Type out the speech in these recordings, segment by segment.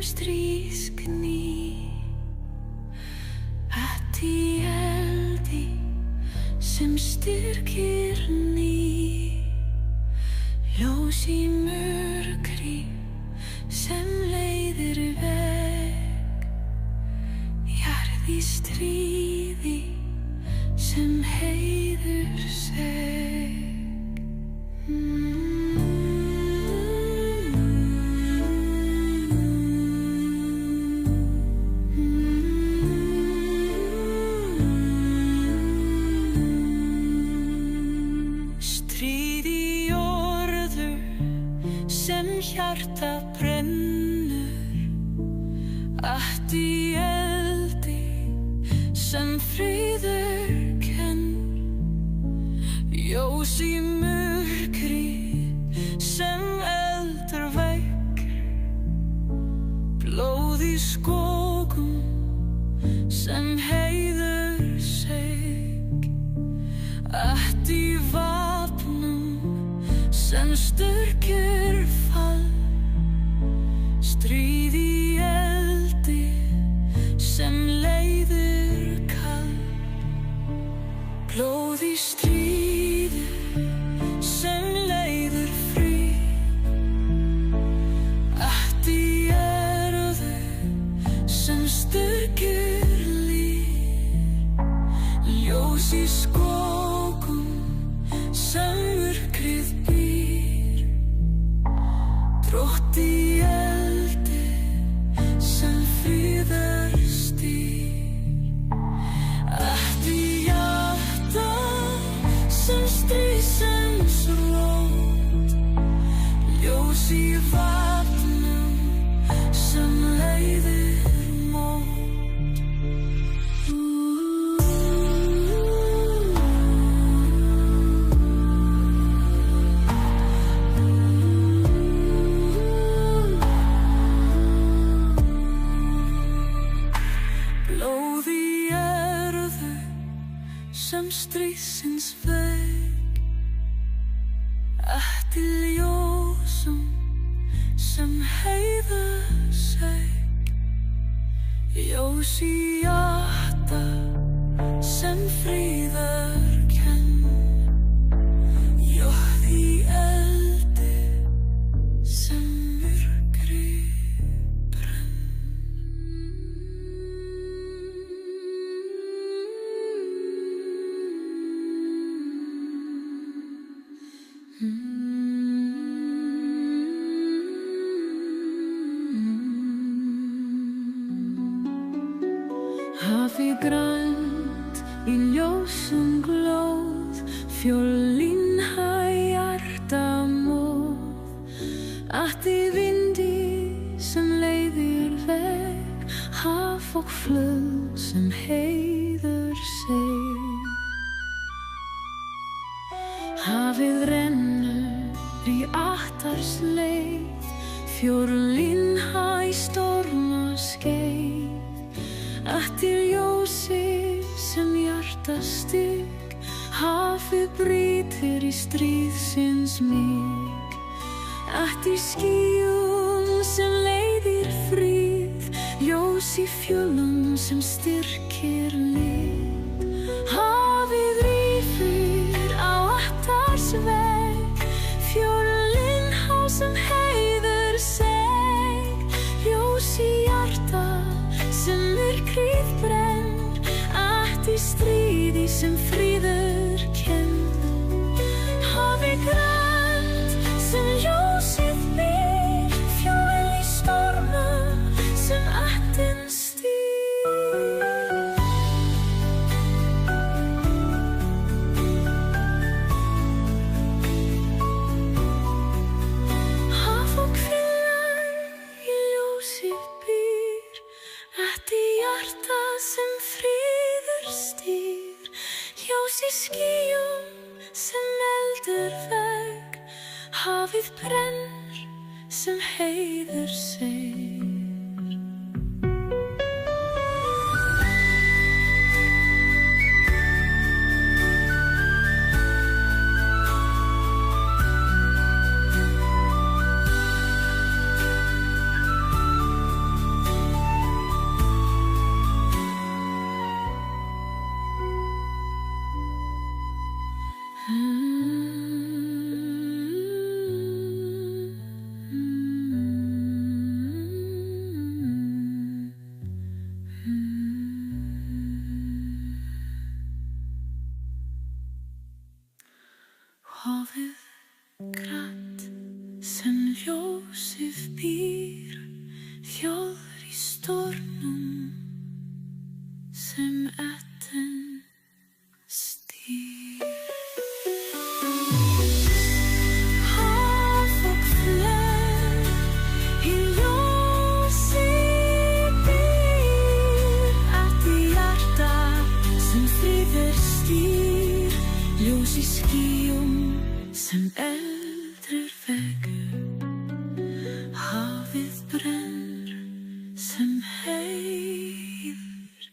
stríðskný, að í eldi sem styrkir ný, ljós í myrkri sem leiðir veg, jarð í stríði sem heiður seg. Stríð í orðu sem hjarta brennur, allt í eldi sem friður ljós í myrkri sem eldur vegg, blóð í skógum sem heiður seg, allt í vapnum sem styrkir fall, stríð í eldi sem leiðir kall, blóð í stríði sem leiðir frið, allt í erðu sem styrkir líf, ljós í skógum sem myrkrið býr, drótt í eldi sem friðar stýr, allt í hjarta sem stríðsins rót, ljós í vatnum sem leiðir mót. Blóð í erðu sem stríðsins veg, allt í ljósum sem heiður seg, ljós í hjarta sem friðar kenn, ljóð í eldi sem myrkrið brenn. Hafið grænt í ljósum glóð, fjólin hjarta móð, allt í vindi sem leiðir veg, haf og flöð sem heiður seg. Hafið rennur í attarsleið, fjólin storma skeið, allt í ljósi sem hjarta stygg, hafið brýtir í stríðsins mig, allt í skýjum sem leiðir fríð, ljós í fjölum sem styrkir lið, hafið rífur á attarsvegg, fjólin sem heiður seg, ljós í hjarta sem myrkrið brenn, allt í stríði sem friður kenn, hafið grænt sem ljósið býr, fjólin í storma sem attin stýr. Haf og kvillar í ljósið býr, allt í hjarta sem friður stýr, ljós í skýjum sem eldur veg, hafið brennur sem heiður seg. býr, þjóður í stormum sem etten stýr. Hafok fler í ljósi býr, allt í hjarta sem friður stýr, ljós í skýjum sem eldrir vegur, hafið brennur sem heiður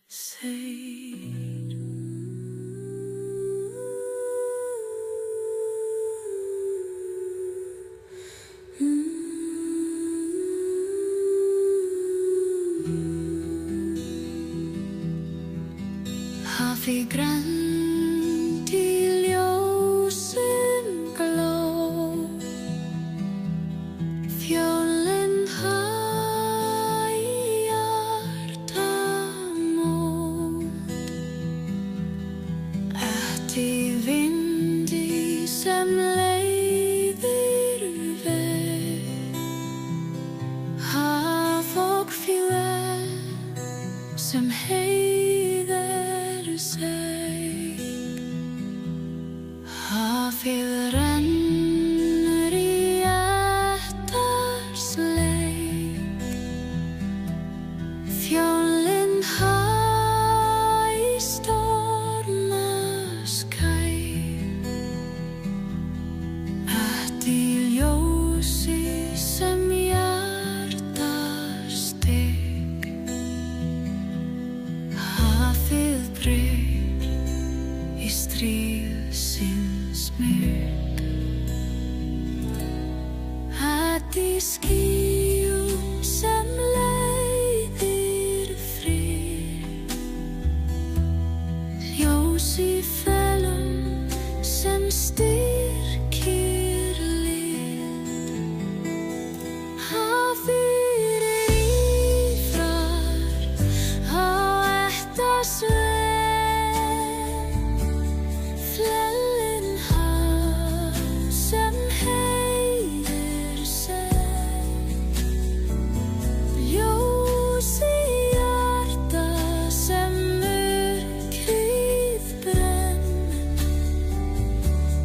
segir. Hafið grænt í ljósum gló, fjólin hjartamót, ætti vindi sem leiðir veg, hafok fjöll sem heiðir seg, hafið rennur í ættars leik, fjólin í stormaskæð, ætti ljósi sem hjartar stig, hafið breyr í stríðsins myrk, ætti skýjum sem leiðir frið, ljós í felum sem styrkir lið, hafið ífrar á ættars veg, flellin sem heiðir seg, ljós í hjarta sem myrkrið brenn,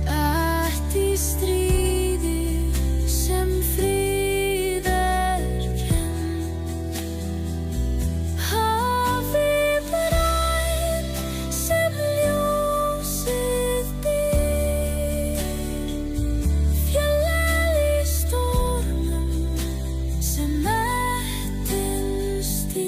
ætti stríðið sem friðar kenn, hafið bræn sem ljósið býr, fjallið í stormum sem etten stýr.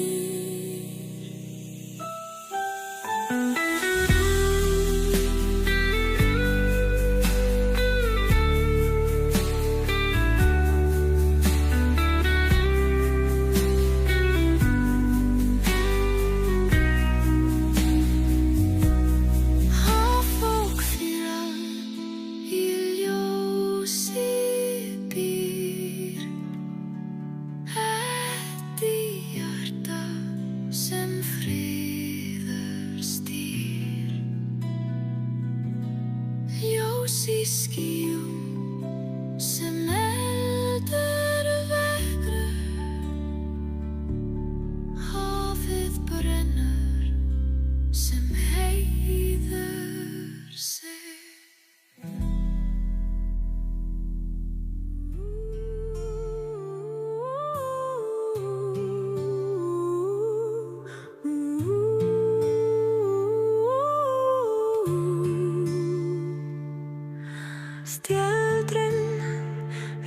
Hafok fjöll í ljósi býr, ætti hjarta sem friður stýr, ljós í skýjum sem eldur vegrur, hafið brennur sem heiður seg. Stjaldrinn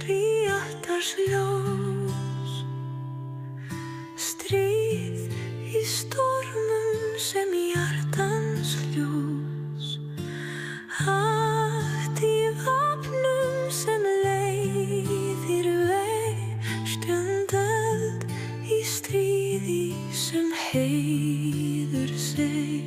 ríattars ljós, stríð í stormum sem hjartans ljós, hatt í vapnum sem leiðir veg, stjandað í stríði sem heiður seg.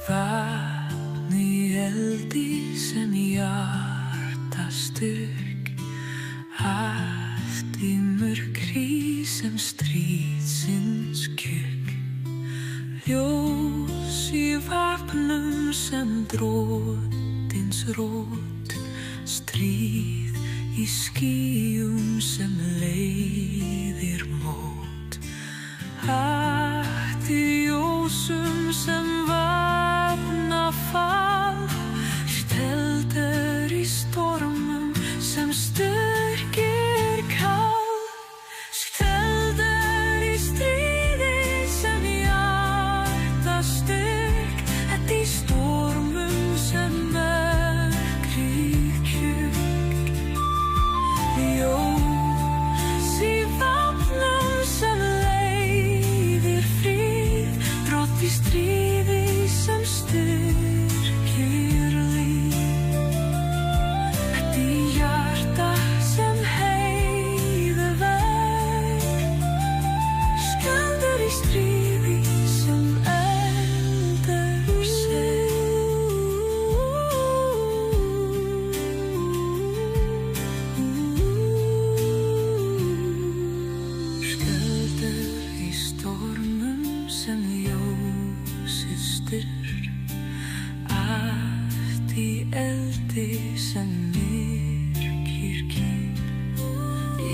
Vatn í eldi sem hjarta styrk, allt í myrkri sem stríðsins kjökk. Ljós í vapnum sem drottins rót, stríð í skýjum sem leiðir mót. Hatt í ljósum sem vapna fall, stelter í stormum sem styrkir kall. Stelter í stríði sem hjarta styrk, hatt í stormum sem myrkrið kjúk. Ljós í vapnum sem leiðir fríð, drott í stríði sem styrkir líf. Hatt í hjarta sem heiðar veg, skjöldur í stríði sem eldar seg. Skjöldur í stormum sem ljósið styrr, allt í eldi sem myrkir kyn.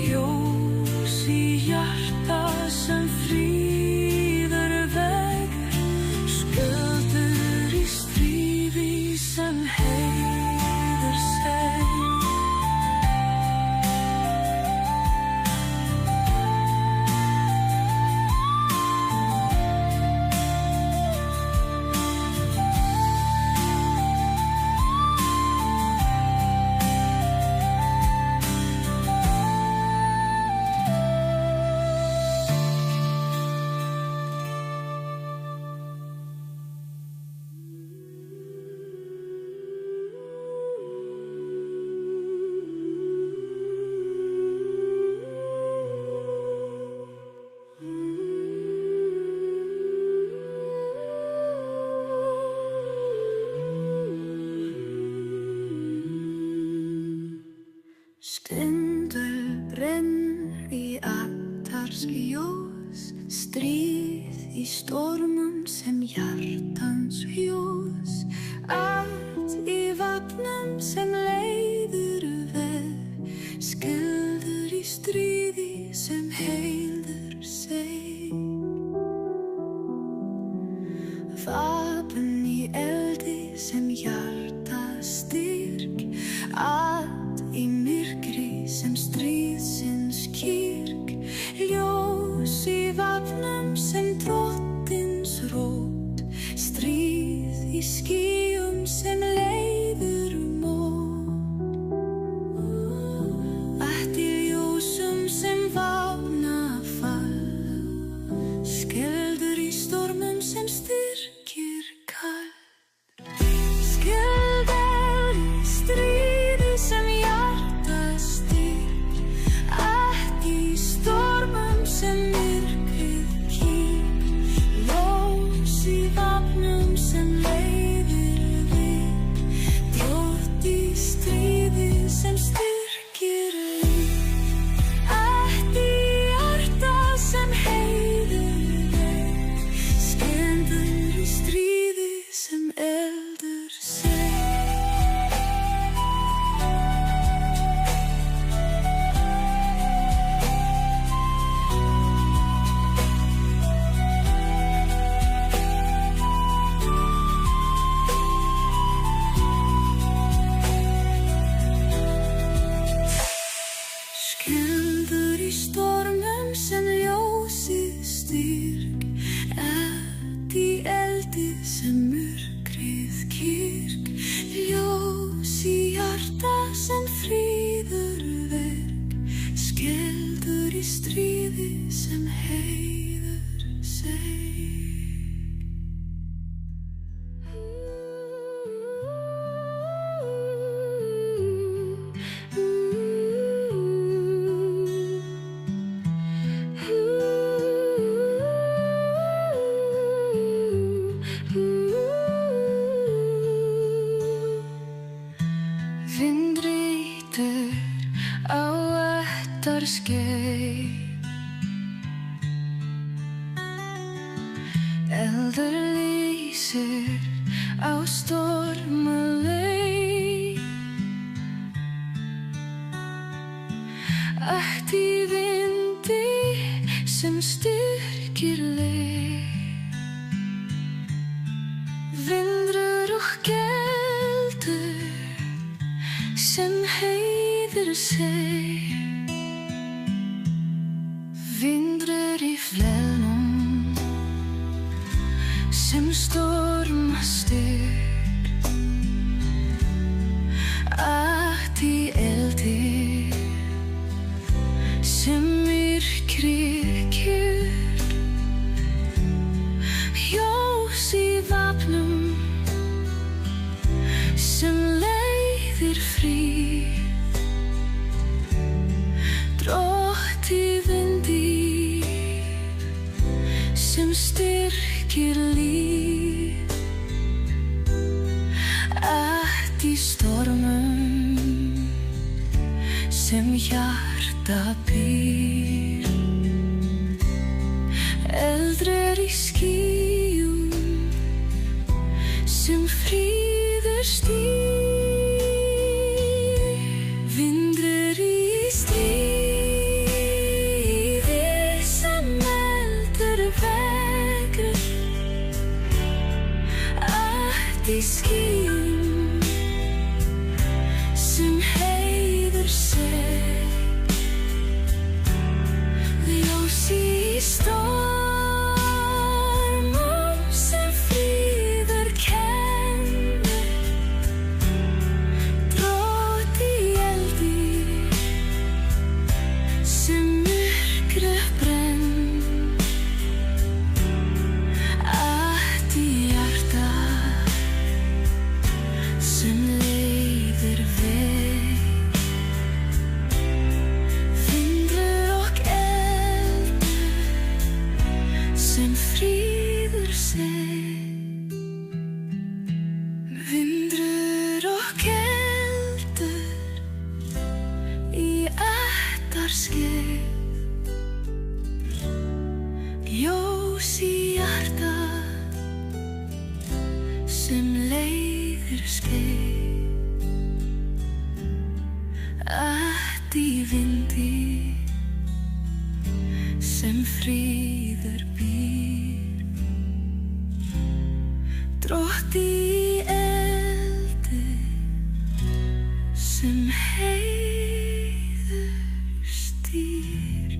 Ljós í hjarta sem fríðar veg, skjöldur í stríði sem heiðar seg. Stundum brennur í attars ljós, stríð í stormum sem hjartans hjós. Allt í vapnum sem leiðir veg, skjöldur í stríði sem heiðar seg. Vapn í eldi sem hjarta styrk, allt í myrkri sem stríðsins kyrk. Ljós í vapnum sem drottins rót, stríð í skýjum sem leiðir mót. Allt í ljósum sem vapna fall, skjöldur í stormum sem styrkir kall. Skjöldur í stríði sem hjarta styrk, allt í stormum sem myrkrið kýr. Ljós í vapnum sem leiðir veg, drott í stríði sem styrkir líf. Allt í hjarta sem heiðar veg, skjöldur í stríði sem eldar seg. Skjöldur í stormum sem ljósið styrk, allt í eldi sem myrkrið kyrk. Ljós í hjarta sem fríðar veg, skjöldur í stríði sem heiðar seg. Vindreitur á ættarskeið, eldur lýsir á stormaleið. Ætt í vindi sem styrkir leið. Vindrur og geldur sem heiðir sig. Vindrur í flelnum sem storma styrk. Ætt í eldi sem myrkrið kyrr. Ljós í vapnum sem leiðir frí. Drótt í vindi sem styrkir líf. Ætt í stormum sem hjarta býr. Eldur í skýjum sem fríður stýr. Vindur í stríði sem eldur vegrur. Ætt í skýjum sem heiður sig. Ljós í stormum sem fríður kennir. Drótt í eldi sem myrkrið brenn. Ætt í hjarta sem leiðir veg. Vindur og eldur sem fríður sig. Vindur og eldur í ættarskeið. Ljós í hjarta sem leiðir skeið. Ætt í vindi sem fríður býr. Drótt í eldi sem heiður stýr.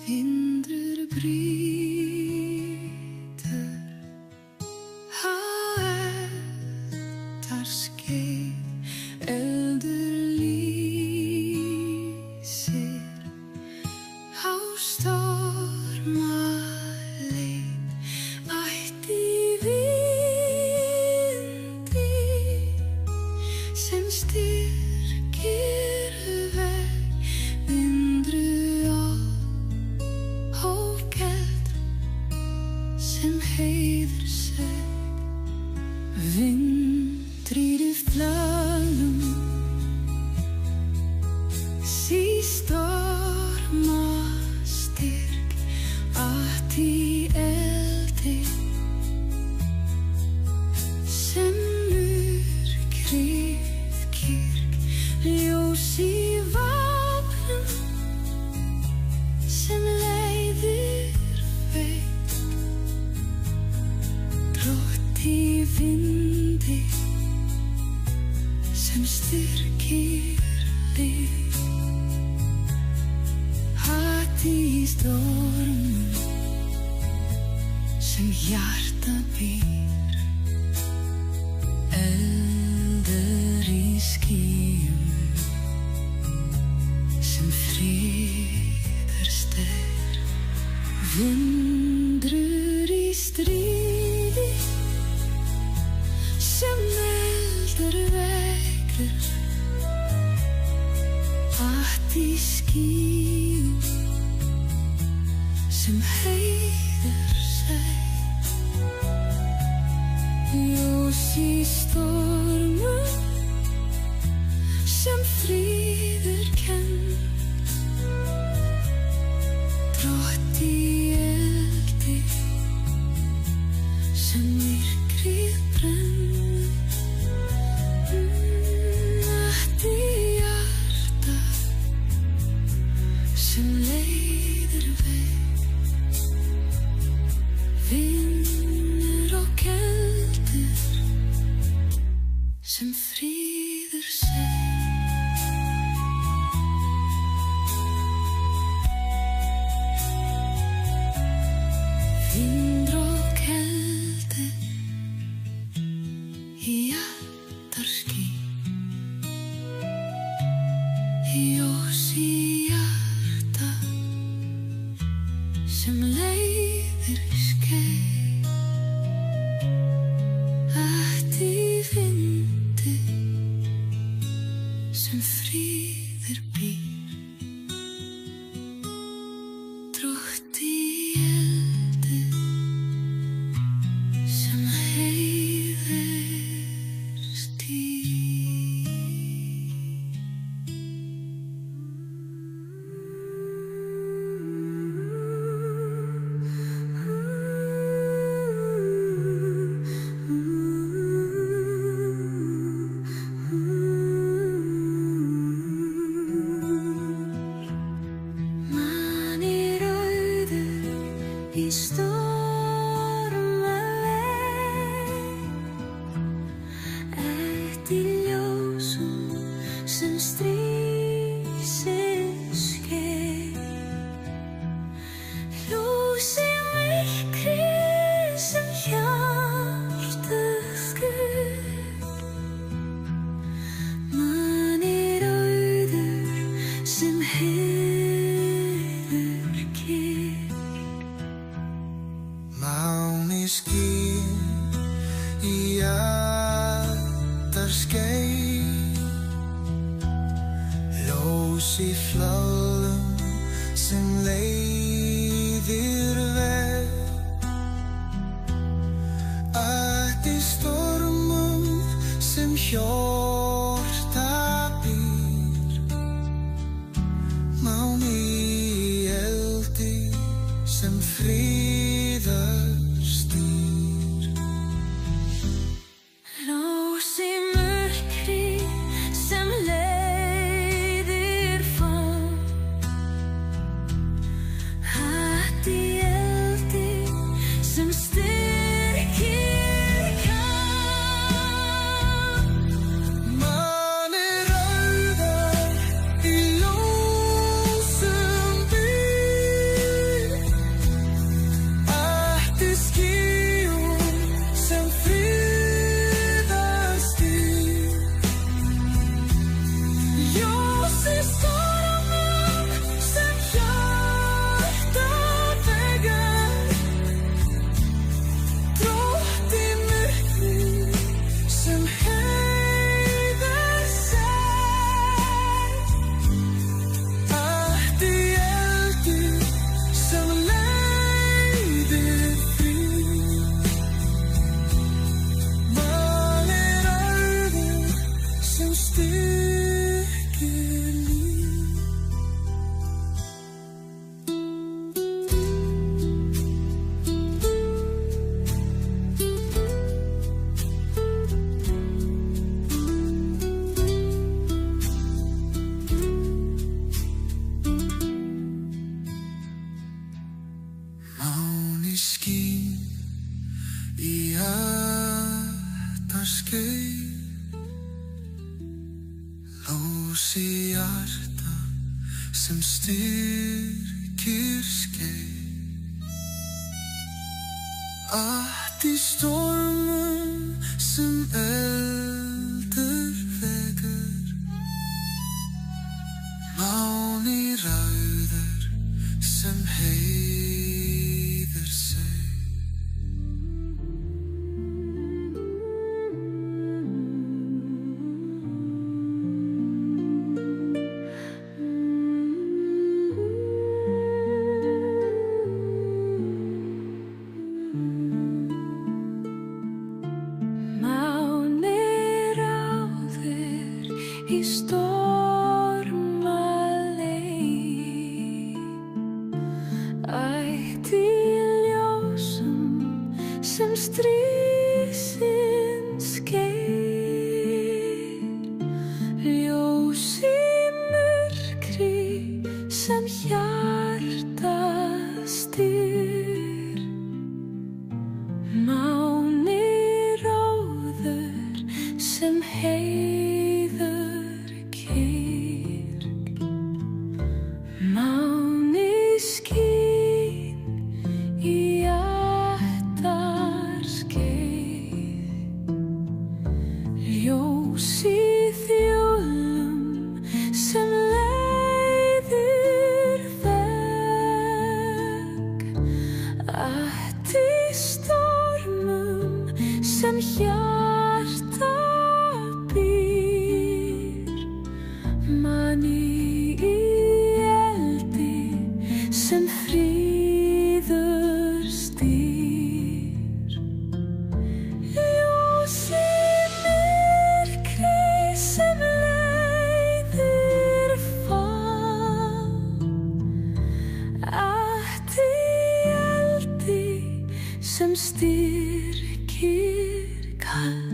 Vindur brýtur á ættarskeið. Eldur lýsir á stormaleið. Ætt í vindi sem styrkir veg. Vindru og geldur sem heiður sig. Vindrir í flelnum sí storma styrk. Ætt í eldi sem myrkrið kyrk. Ljós í vapnum sem leiðir veg. Drótt í vindi sem styrkir líf. Ætt í stormum sem hjarta býr. Eldur í skýjum sem fríður ster. Vindrur í stríði sem eldur vegrur. Ætt í skýjum sem heiðir sig. Ljós í stormum sem fríður kennd. Drott í eldi sem myrkrið brenn. Natt í hjarta sem leiðir veg. Vinnur og keldur sem fríður sig. Vindur og keldur í aldarský. Ljós í hjarta sem leiðir skeið. Ætt í vindi sem fríður býr. Drott í eldi sem heiðir stýr. Manni rauður í stormaleið. Ætt í ljósum sem stríðsins skeið. Ljós í myrkrið sem hjartað skaut. Manni rauður sem heiður kyrr. Máni skín í aldarskeið. Ljós í flóðum sem leiðir veg. Ætt í stormum sem hjarta býr. Máni í eldi sem fríður stýr. Ljós í myrkrið sem leiðir fram. Ætt í eldi sem styrkir kann. Manni rauður í ljósum býr. Ætt í skýjum sem fríður stýr. Ljós í stormum sem hjartað vegur. Drott í myrkrið sem heiðir sig. Ætt í eldi sem leiðir fríð. Manni rauður sem styrkir líf. Máni skín í aldarskeið. Ljós í hjarta sem styrkir skeið. Ætt í stormum sem eldur vegur. Máni rauður sem heiðir sig. Manni í eldi sem fríður stýr. Ljós í myrkri sem leiðir fram. At í eldi sem styrkir kald.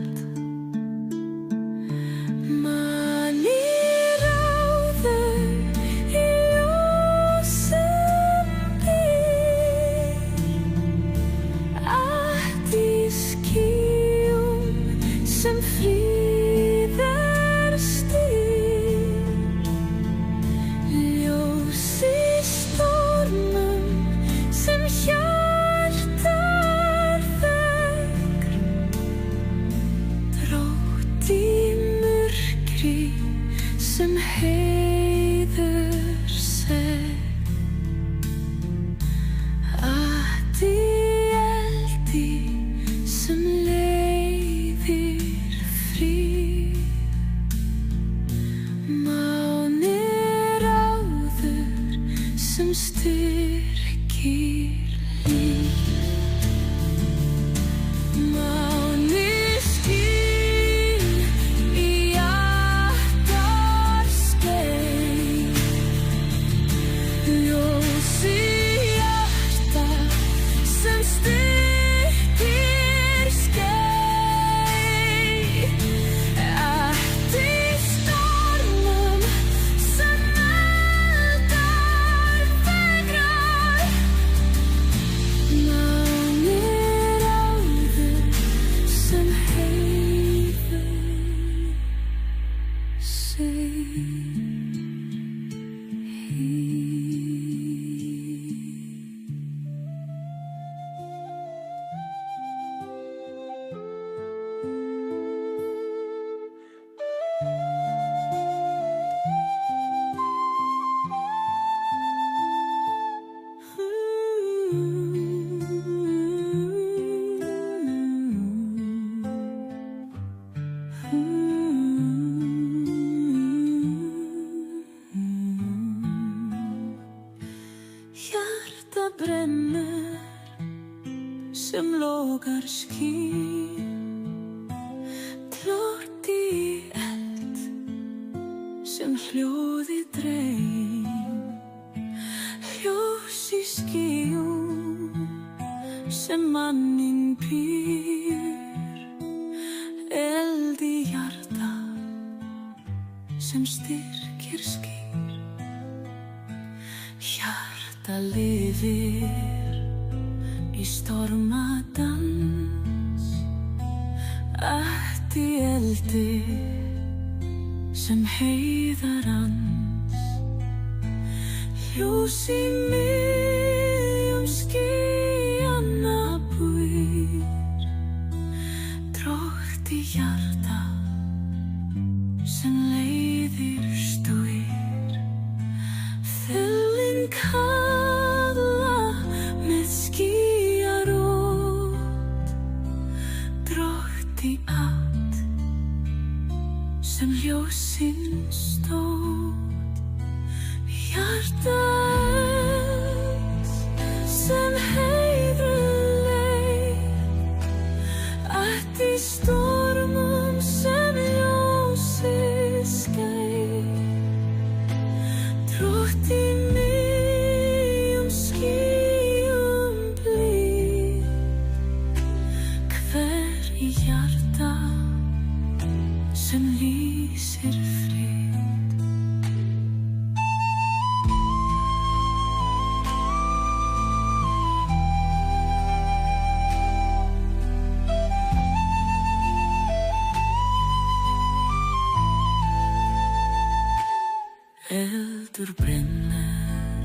Eldur brennur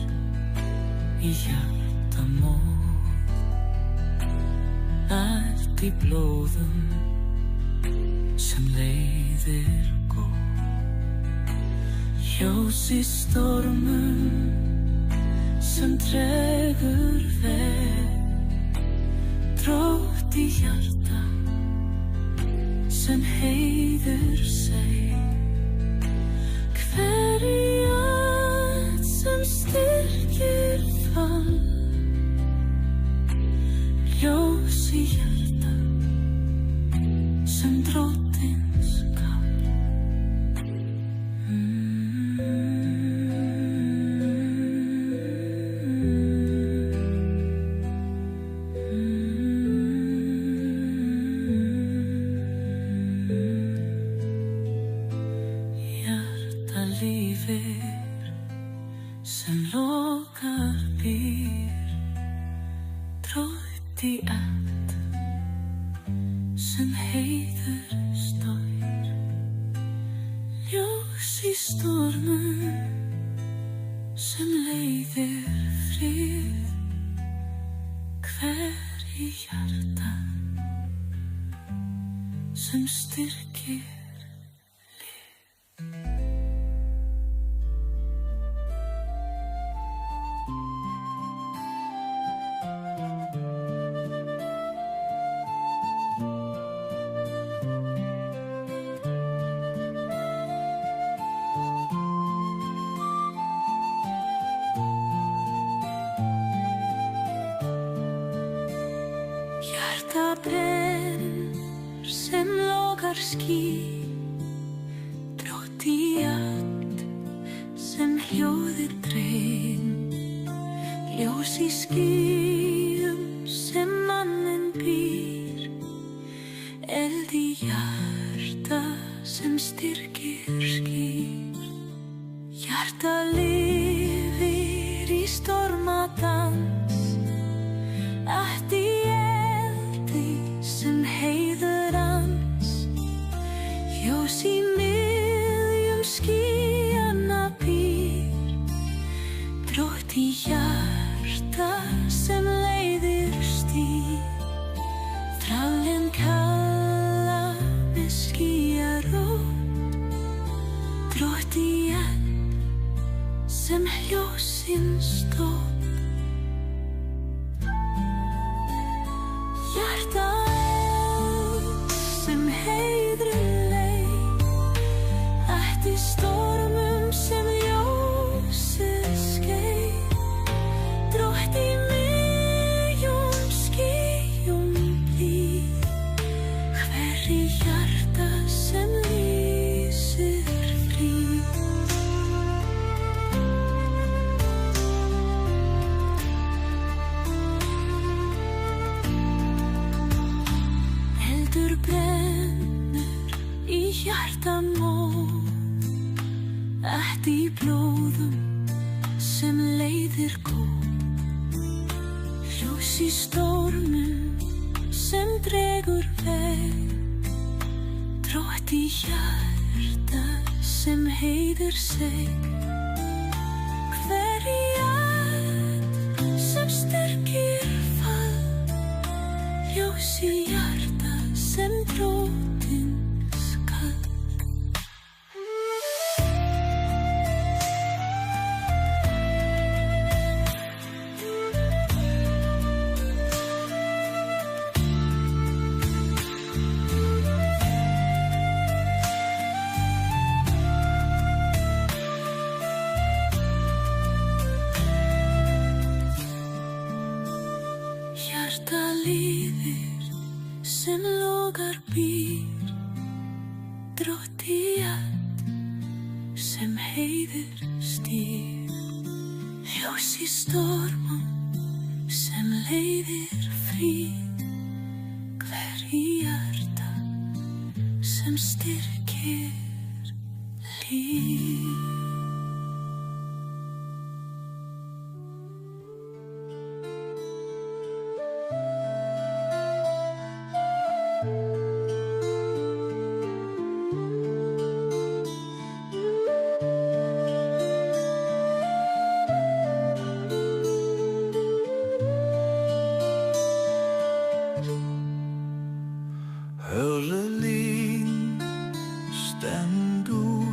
í hjarta mór, allt í blóðum sem leiðir góð. Ljós í stormum sem dregur veg, drótt í hjarta sem heiður seg. Hver lifir, sem lokar býr, trótt í allt sem heiður stór, ljós í stormum sem leiðir frið, hver í hjarta sem styrkir sem logar ský, trótt í allt sem hljóðið dreym, ljós í skýjum sem manninn býr, eld í hjarta sem styrkir skýr. Hjarta lifir í stormadans, allt í sem heiður hans, ljós í miðjum skýjanna býr, trótt í hjarta sem leiðir stýr, þráinn kalla með skýjarót, trótt í eld sem ljósin stóð. Stormum sem ljósið skein, trótt í miðjum skýjum blíð, hver í hjarta sem lýsir fríð. Eldur brennur í hjarta mór, allt í blóðum sem leiðir góð, ljós í stormum sem dregur veg, trótt í hjarta sem heiður seg, hver í eld sem styrkir fall, ljós í hjarta sem drótin skall. Hjarta lifir sem logar býr, trótt í allt sem heiður stýr, ljós í stormum sem leiðir fríð, hver í hjarta sem styrkir líf. Hörlin stendur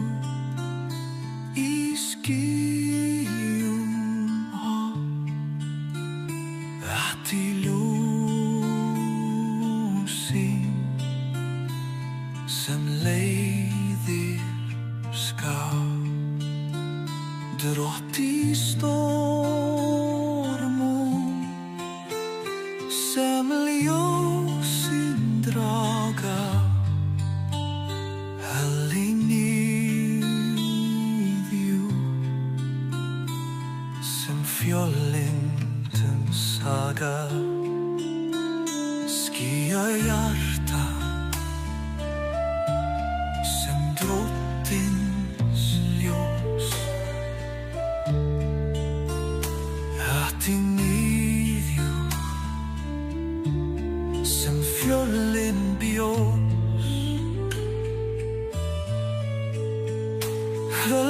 í skýjum hátt, allt í ljósin sem leiðir skap, drótt í stormum sem ljósin draga, hell í niðju sem fjöllindum saga, skýja hjarta sem drottins ljós.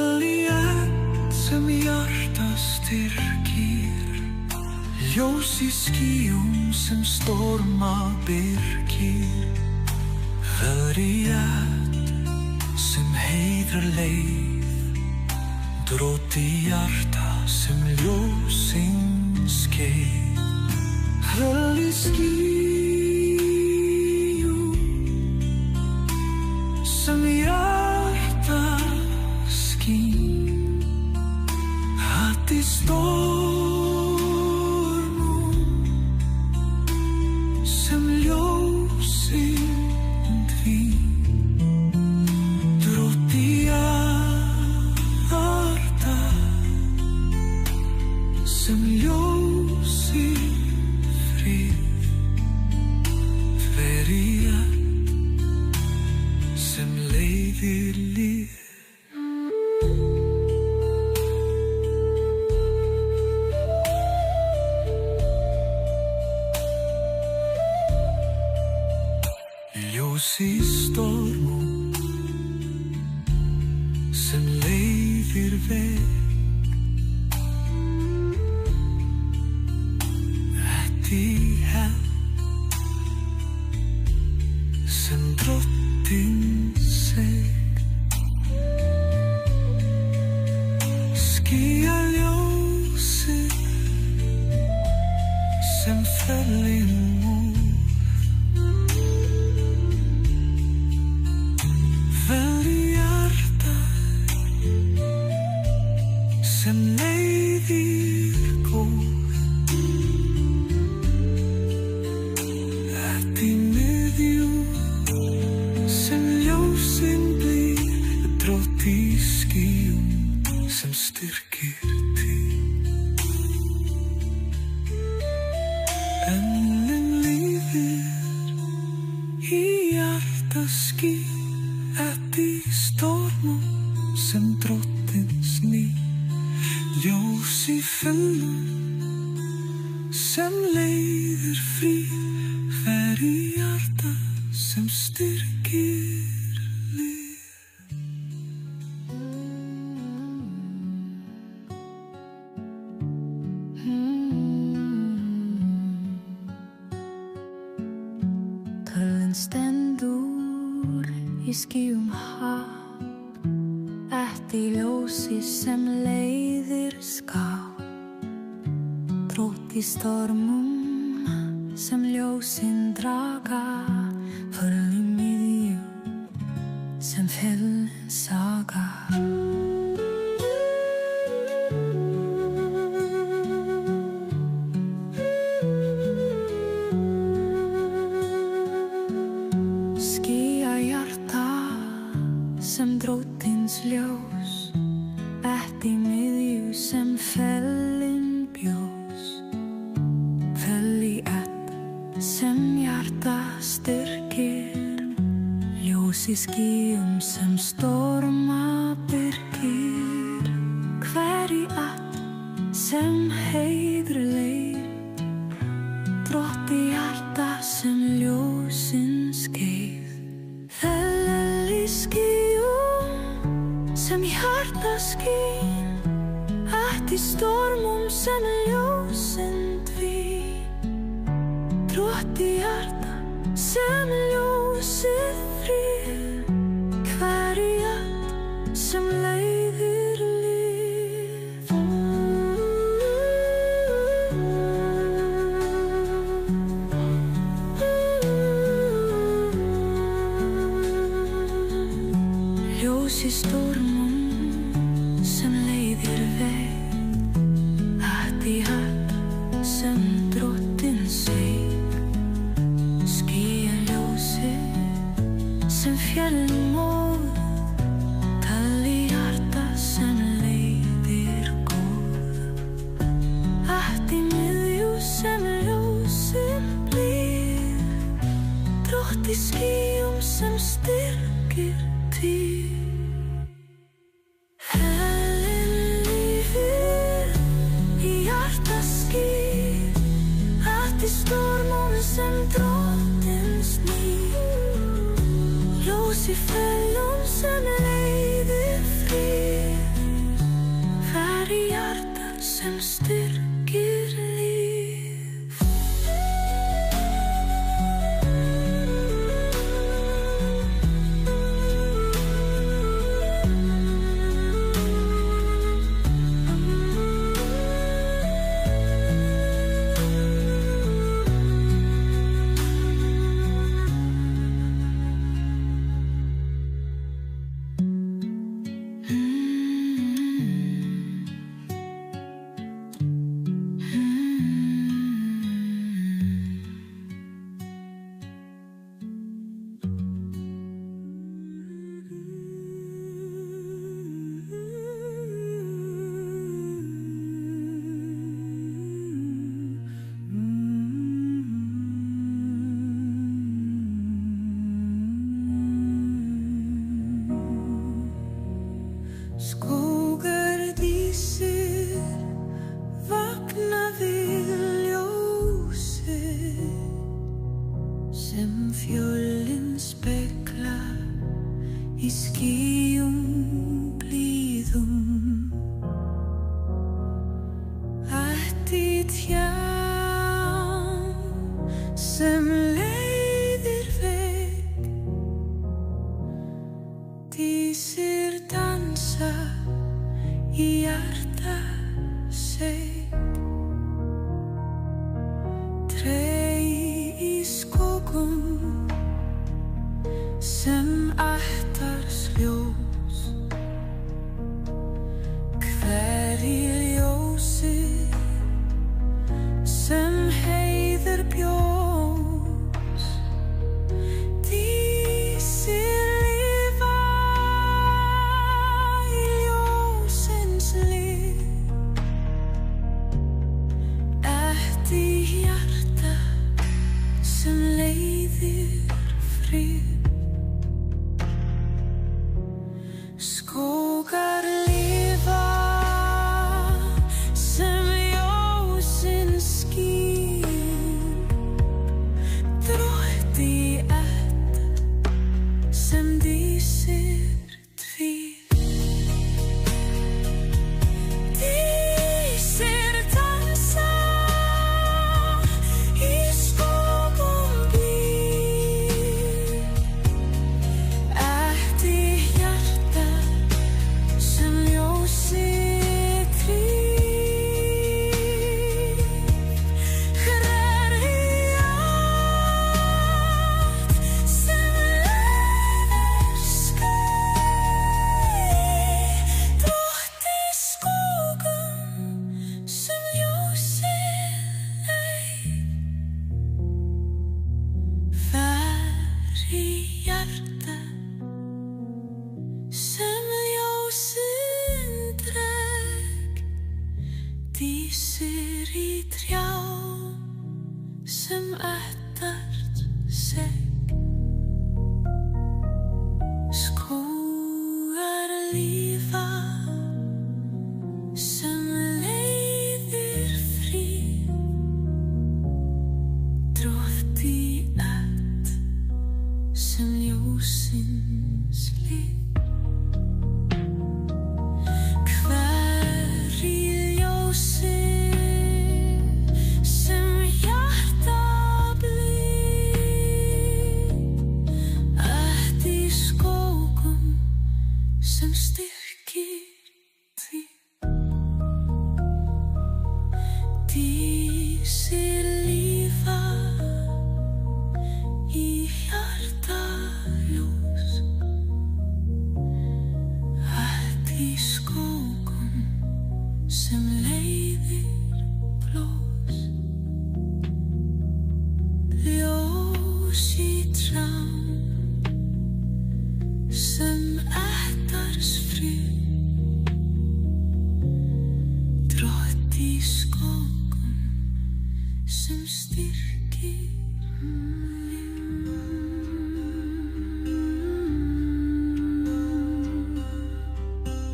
Hlýjan sem hjarta styrkir, ljós í skýjum sem storma byrgir, veðrið sem heiðrar leið, drót í hjarta sem ljósin skeið. Hröll í skýjum sem hjarta skín, hatt í stormum sem ljósin dvín, drót í hjarta sem ljósin frið, veðrið sem leiðir líf. Ljós í stormum sem leiðir veg, í hel sem drottinn seg, skýjaljósið sem fellin múr, veðrið hjarta sem leiðir góð, í miðjum sem ljósin blíð, drót í skýjum sem styrkir til. Enn lífir í hjarta skín, í stormum sem drottins ný, ljós í fellum sem leiðir fríð, veðrið hjarta sem styrkir líf. Tölvan stendur í skýjum haf, í ljósi sem leiðir skáp, drót í stormum sem ljósin draga, föll í miðju sem fellin saga. Skýjahjarta sem drottins ljós, í miðju sem fellin bjós, fell í sem hjarta styrkir, ljós í skýjum sem storma byrgir, hverri sem heiðrar leið, drótt í hjarta sem ljósin skeið, fell í skýjum sem hjarta skín, í stormum sem ljósin dvín, drótt í hjarta sem ljósið frið, hverri sem leiðir líf. Ljós í stormum sem leiðir veg, í hjarta sem drottinn seg, skýjaljósið sem fjallin móð, tal í hjarta sem leiðir góð, í miðju sem ljósin blíð, drótt í skýjum sem styrkir til. Í stormum sem drottins ný, ljós í fellum sem leiðir frið, í hjarta sig. Tré í skógum sem ættars ljós, hver í ljósi sem heiður bjós. Dísir lifa í ljósins líf, eftir hjarta sem leiðir frið. Skógar lifa sem ljósins skín, drótt í ætt sem dísir tvír. Dísir dansa í skógum blíð, eftir hjarta sem ljósið trýr. Hver í átt sem leiðir skeið, drótt í skógum sem ljósið eig. Hver í hjarta sem ljósin dreg, dísir í trjám sem ættast seg. Skógar lifa sem leiðir frið, drótt í ætt sem ljósins líf. Hver í ljósi sem hjarta blíð, eftir skógum sem styrkir því. Dísir lifa í hjarta ljós, eftir skógum sem leiðir blós. Ljós í trjám sem ættars frið, drótt í skógum sem styrkir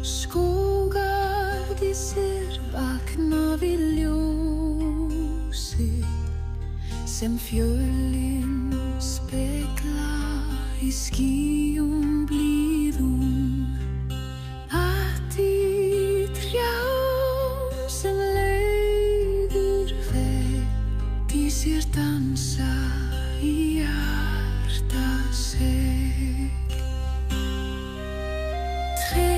skógar dísir vakna við ljósi sem fjölin spegla í skýjum blíðum. Ætti trjám sem leiðir veg, dísir dansa í hjarta seg. Tré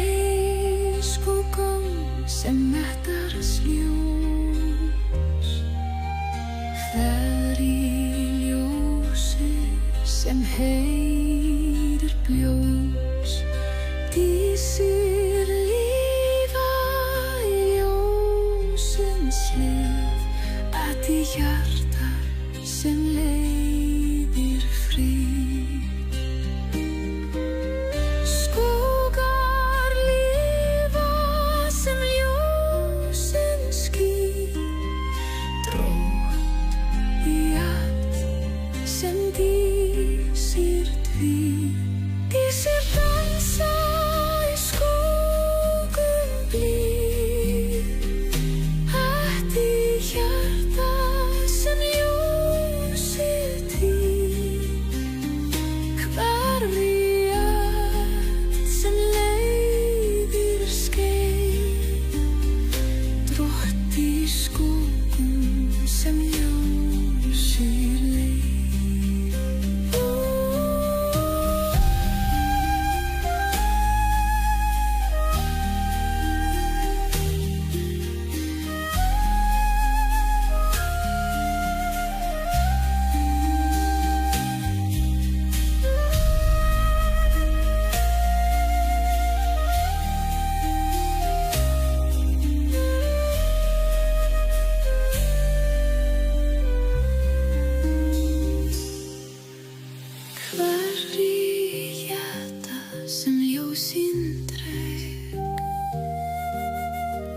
í skógum sem ættars ljós, hver í ljósi sem heiður bjós. Dísir lifa í ljósins líf, eftir hjarta sem leiðir frið. Skógar lifa sem ljósins skín, drótt í ætt sem dísir tvír. Dísir dansa í skógum blíð, eftir hjarta sem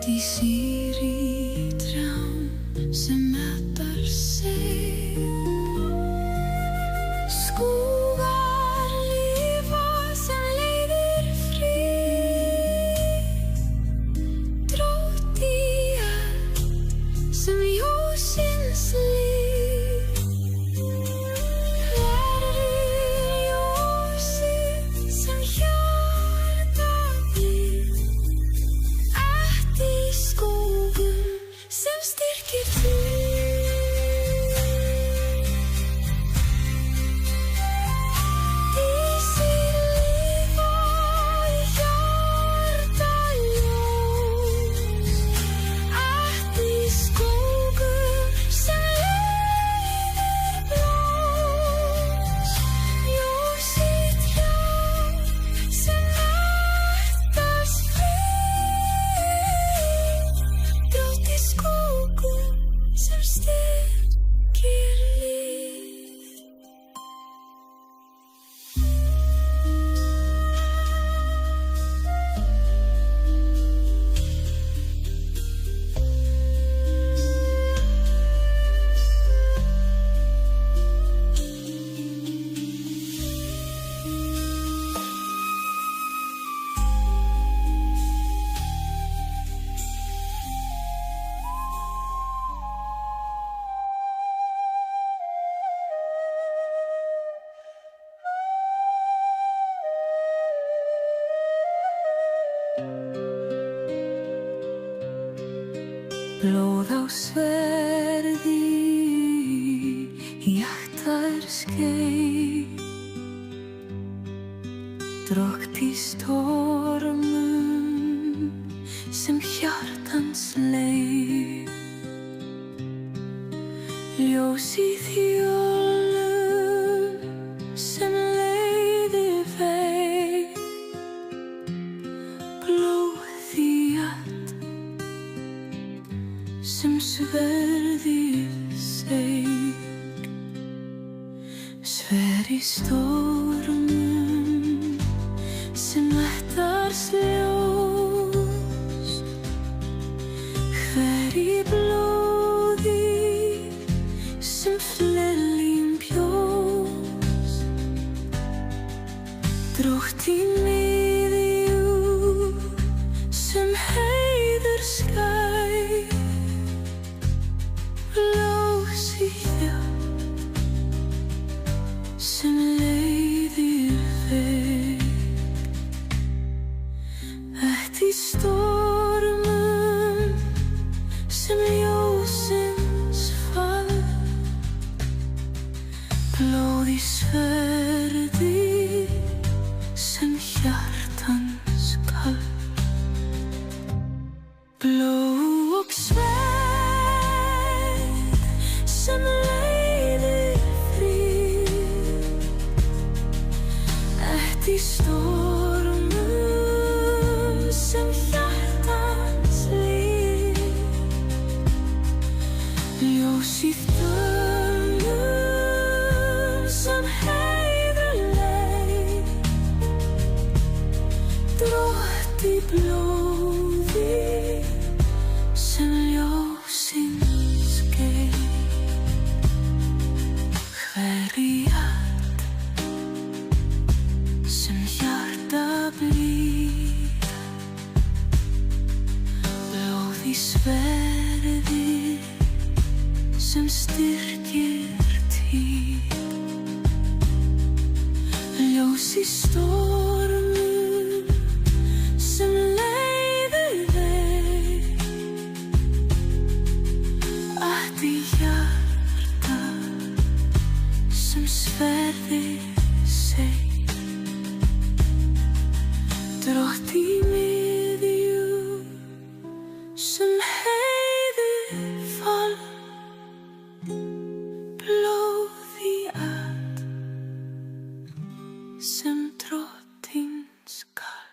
Í síri trjám sem metar sig, skúgar lífa sem leiðir frið, drótt í eld sem ljósins líf, hverfur ljósið sem hjartað blíð. Í skógum sem styrkir þig, í sér lífa í hjarta ljós. Í skógum sem leiðir blós, ljós í trjám sem mettast í skógum sem styrkir líf. Blóð á sverði, jaktar skeið, drótt í stormum sem hjartans leið, ljós í þjólum sem leiðir veg, blóð í sem sverðið seig, sver í stormum sem mettar ljós, hver í blóði sem flelling bjós, drótt í miðju sem heiður skæ, ljós í þjátt sem leiðir veg. Í stormum sem ljósins fall, blóð í sverði sem hjartans kall, blóð og sverð sem leiðir frið. Í stormum sem hjartans líf, ljós í þjölum sem heiður leið, drótt í blóði sem ljósins skeið, hver í sem hjarta blíð, blóð í sverði sem styrkir tíð, ljós í stormum sem leiðir veg, í hjarta sem sverðið seig, drótt í miðju sem heiður fall, blóð í sem drottins kall,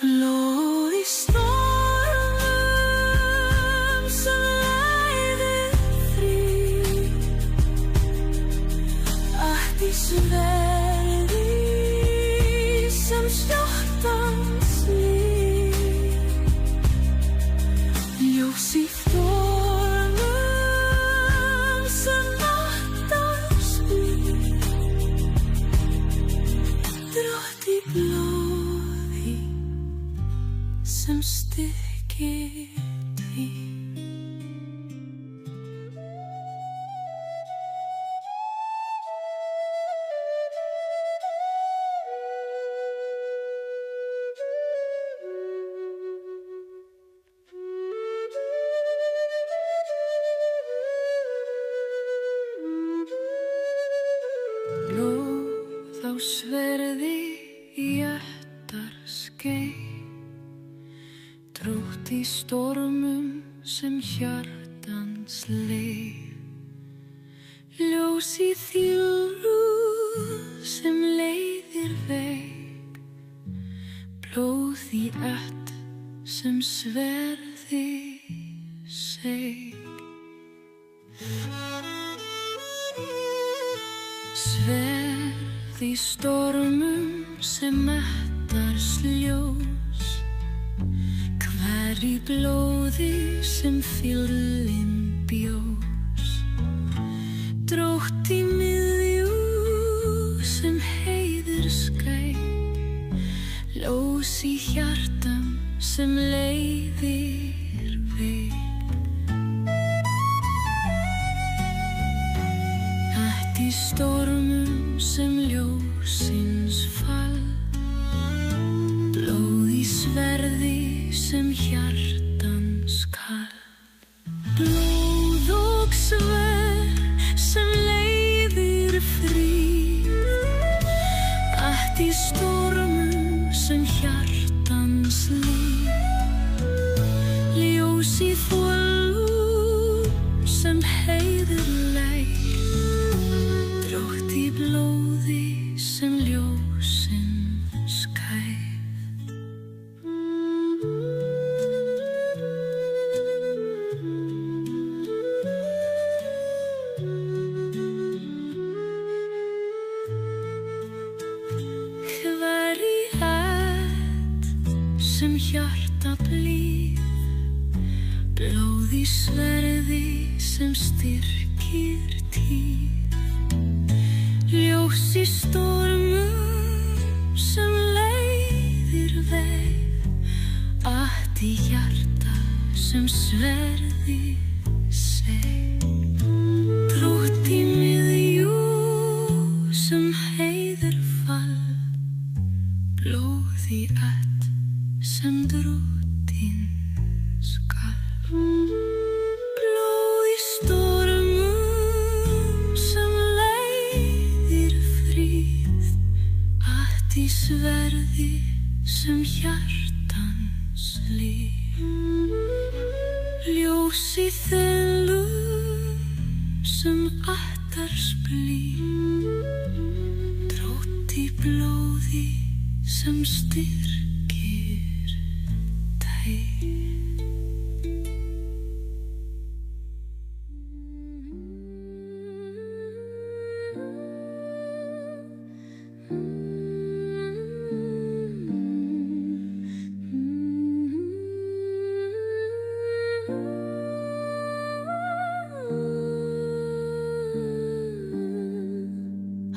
blóð í stormum sem leiðir frið, í sverði sem hjartans líf, sem styrkir þig. Blóð á sverði jöttar skeið, drótt í stormum sem hjartans leið. Ljós í þilrúð sem leiðir veg, blóð í ætt sem sverði seig. Sverð í stormum sem mettar sljós, hver í blóði sem fyllin bjós. Drótt í miðjú sem heiðir skeið, ljós í hjartam sem leiðir veg. Í stormum sem ljósins fall, blóð í sverði sem hjartans kall. Blóð og sverð sem leiðir frið, ætt í stormum sem hjartans líf. Ljós í þolum sem heiðir leið, drótt í blóði sem ljósin skæð. Hver í ætt sem hjarta blíð, blóð í sverði sem styrkir tíð. Ljós í stormum sem leiðir veg, ætt í hjarta sem sverði seig. Drótt í miðjú sem heiðir fall, blóð í ætt sem dróttin skall. Blóð í stormum sem leiðir frið, ætt í sverði sem hjartans líf. Ljós í þelum sem ættar splíð, drótt í blóði sem styrkir þig.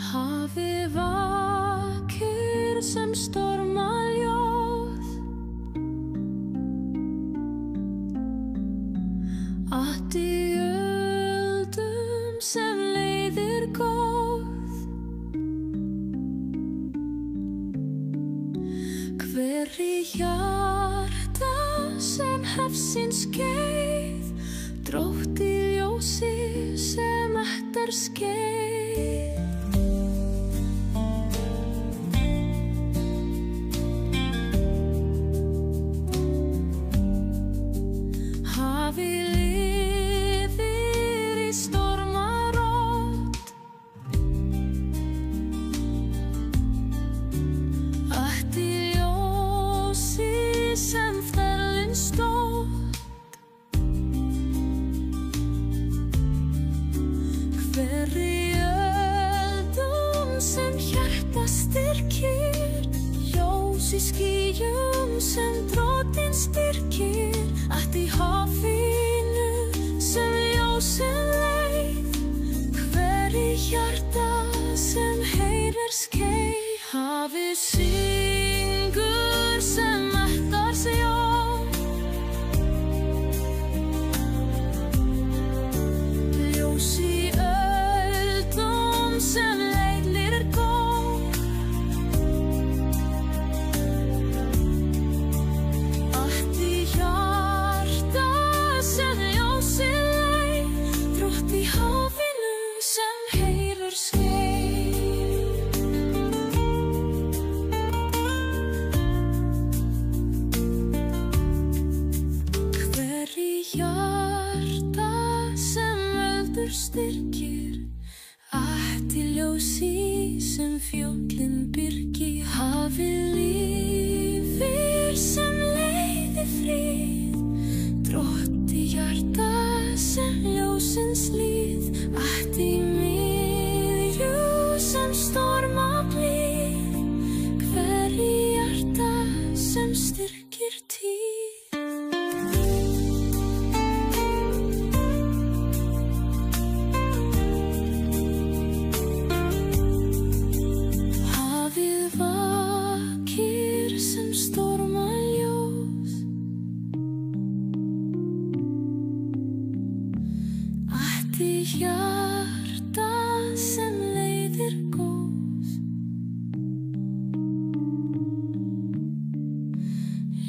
Hafið vakir sem stormaljóð, ætt í öldum sem leiðir góð. Hver í hjarta sem hefsins skeið, drótt í ljósi sem ættar skeið. Hafið lifir í stormarótt, ætt í ljósi sem ferlinn stótt. Hver í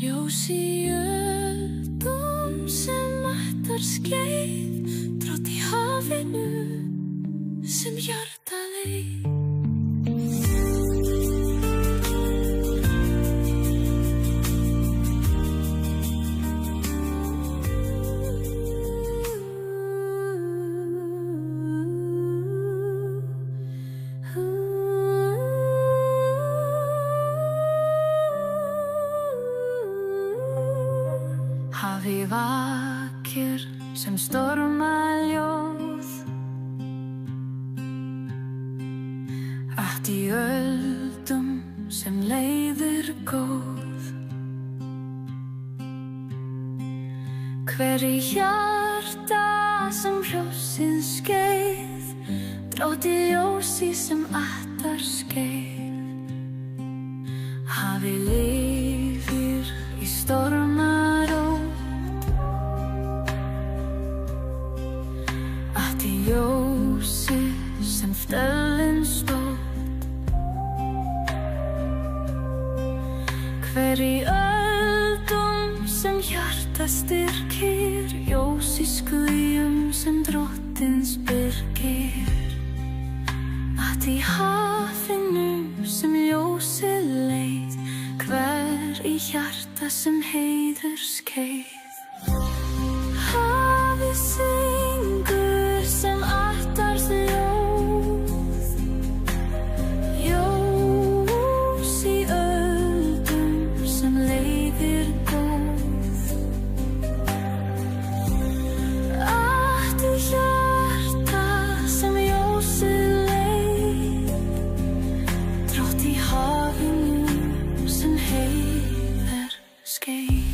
Ljós í öldum sem ættar skeið, drátt í hafinu sem hjartað eig. Hafi vakir sem stormaljóð, allt í öldum sem leiðir góð. Hver í hjarta sem hljósið skeið, drátt í ljósi sem ættar skeið. Hafi lifir í stormaró, ljósi sem stöllin stóð. Hver í öldum sem hjarta styrkir, ljós í skýjum sem drottins byrgir. Allt í hafinu sem ljósið leið, hver í hjarta sem heiður skeið. Hafið syngur sem ættar ljóð, ljós í öldum sem leiðir góð. Allt í hjarta sem ljósið leið, drátt í hafinu sem heiður skeið.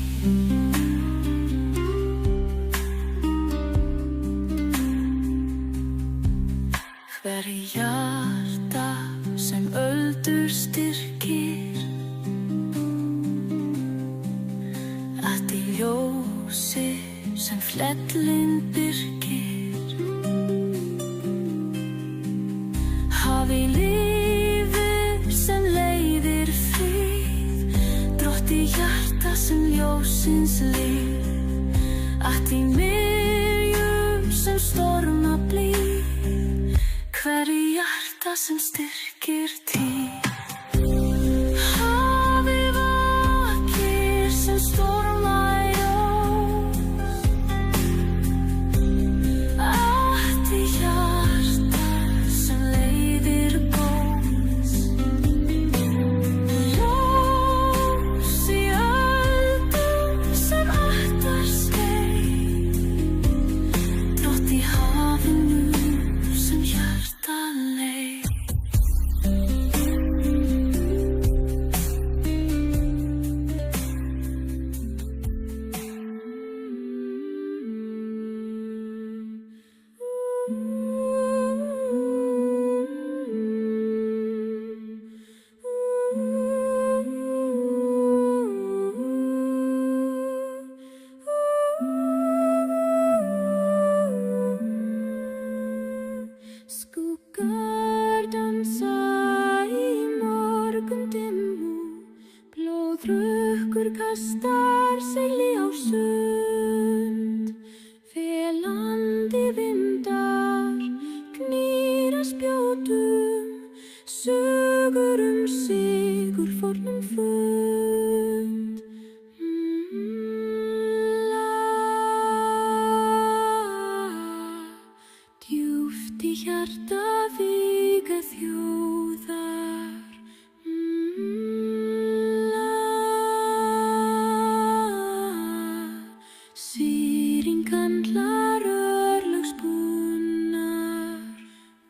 Hver í hjarta sem öldur styrkir, allt í ljósi sem flellin byrgir. Hafi lífið sem leiðir frið, drátt í hjarta sem ljósins líf. Allt í miðjum sem storma blíð, hver í hjarta sem styrkir tíð. Hafi vakir sem stormaljós, allt í hjarta sem leiðir góðs. Ljós í öldum sem ættar skeið, drátt í hafinu sem hjartað leið. Skuggar dansa í morgundimmu, blóðrukkur kastar segli á sund. Felandi vindar knýra spjótum, sögur sigur fornum fund. Djúpt í hjarta víga þjóðar, sýring handlar örlögsbunnar.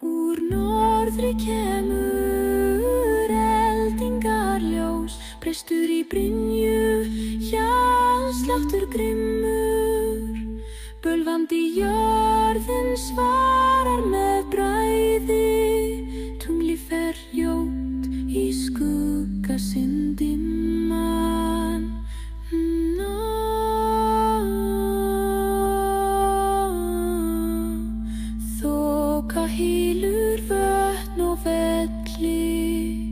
Úr norðri kemur eldingarljós, prestur í brynju, hjartsláttur grimmur. Bölvandi jörðin svarar með bræði, tungli fer ljót í skugga sinn dimman. Þoka hylur vötn og velli,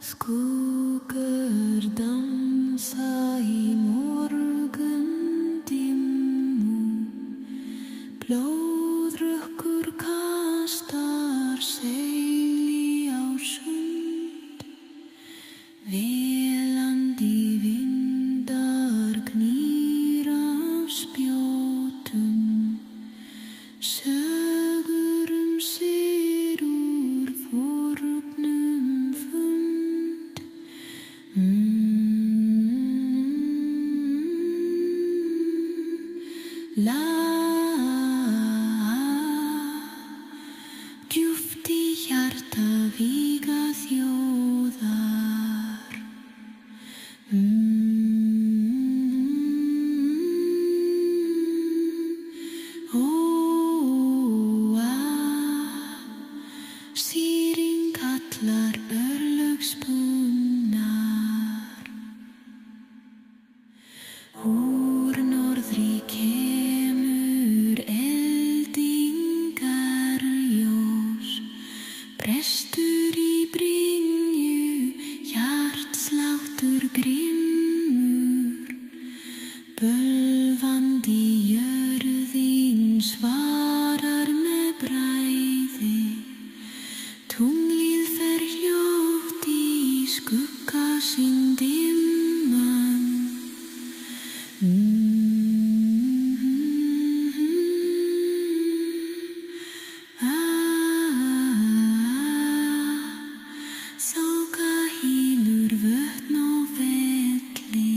Skuggar dansa í morgundimmu, blóðrökkur kastar seili á sund, velandi vindar knýr af spjótum, sögur sér úr fornum fund. Djúpt í hjarta víga þjóðar. Sýring kallar örlögspunnar. Úr norðri kemur eldingarljós, brestur í brynju, hjartsláttur grimmur, bölvandi jörðin svarar með bræði, tunglið fer hljótt í skugga sinn dimman. Þoka hylur vötn og velli.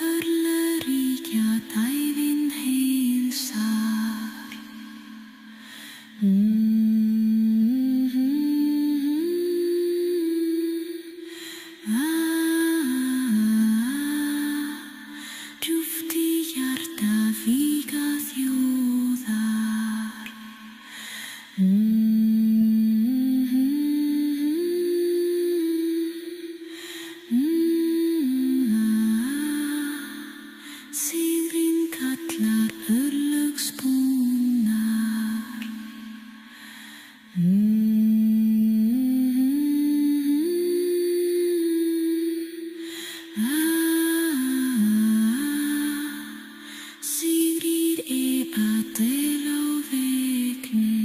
Örlaríkja dævin heilsar. Djúpt í hjarta víga þjóðar. Sigrin kallar örlögspunnar. Sigrid Adel á vegnum.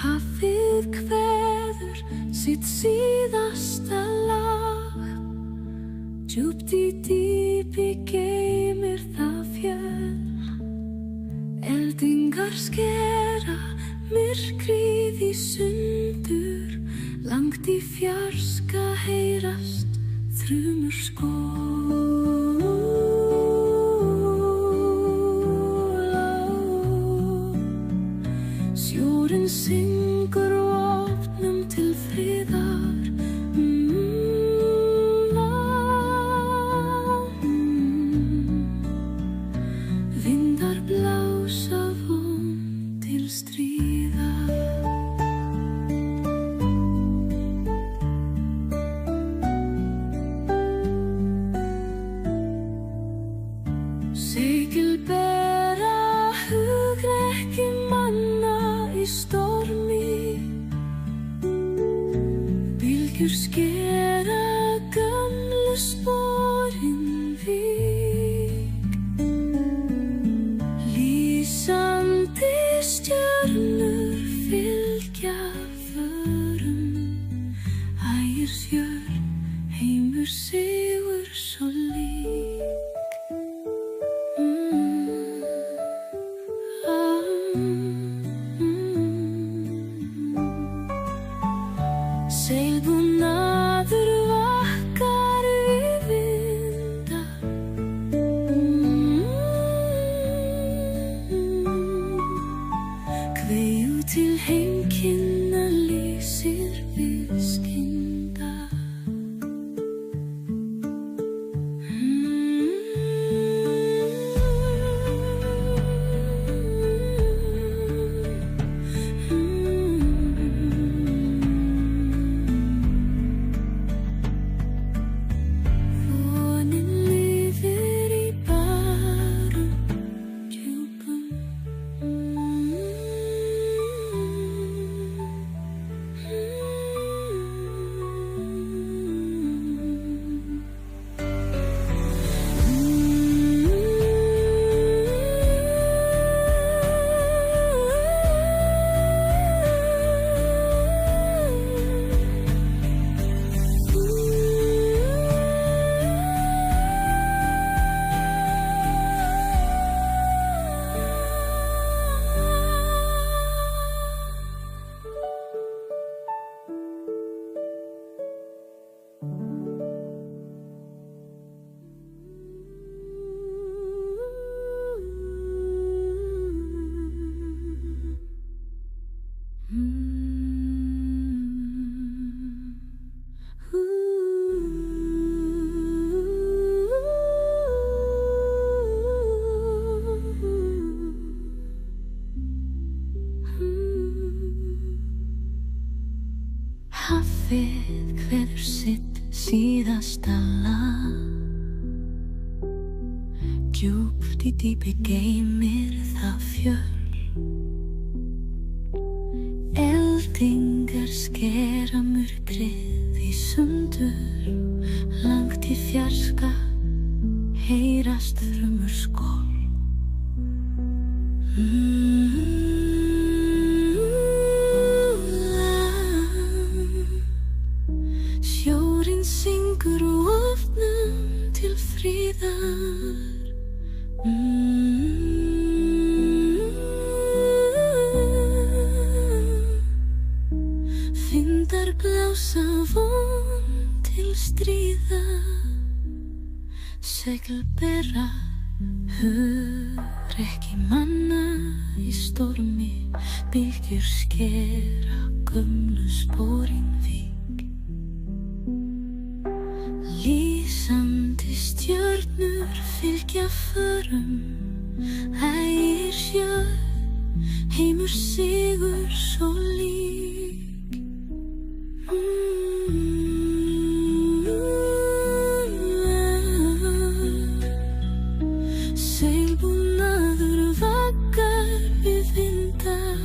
Hafið kveður sitt síðasta lag, djúpt í dýpi geymir það fjöll. Eldingar skera myrkrið í sundur, langt í fjarska heyrast þrumur skóla. Sjórinn syngur vopnum til friðar. Vindar blása von til stríðar. Segil bera hugrekki manna í stormi. Seilbúnaður vakkar við vinda. Kveju til heimkynna lýsir við skynda. Hafið kveður sitt síðasta lag. Djúpt í dýpi geymir það fjöll. Eldingar skera myrkrið í sundur. Langt í fjarska heyrast þrumur skol. Sjórinn syngur og ofnum til fríðar. Vindar blása von til stríðar. Segl bera hugrekki manna í stormi. Bylgjur skera gömlu sporin vík. Lýsandi stjörnur fylgja förum. Ægir sjö, heimur sigur svo lík. Seilbúnaður vaggar við vindar.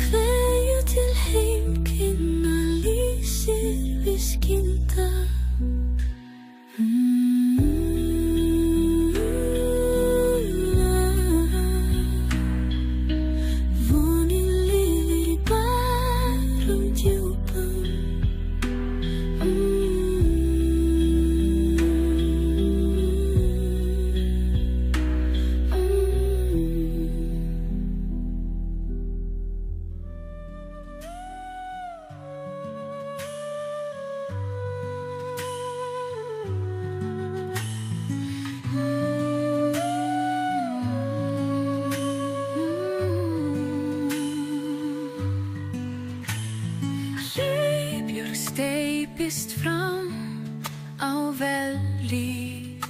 Kveðju til heimkynna lýsir við skynda. Vonin lifir í bærum djúpum. Hlýbjörg steypist fram á velli.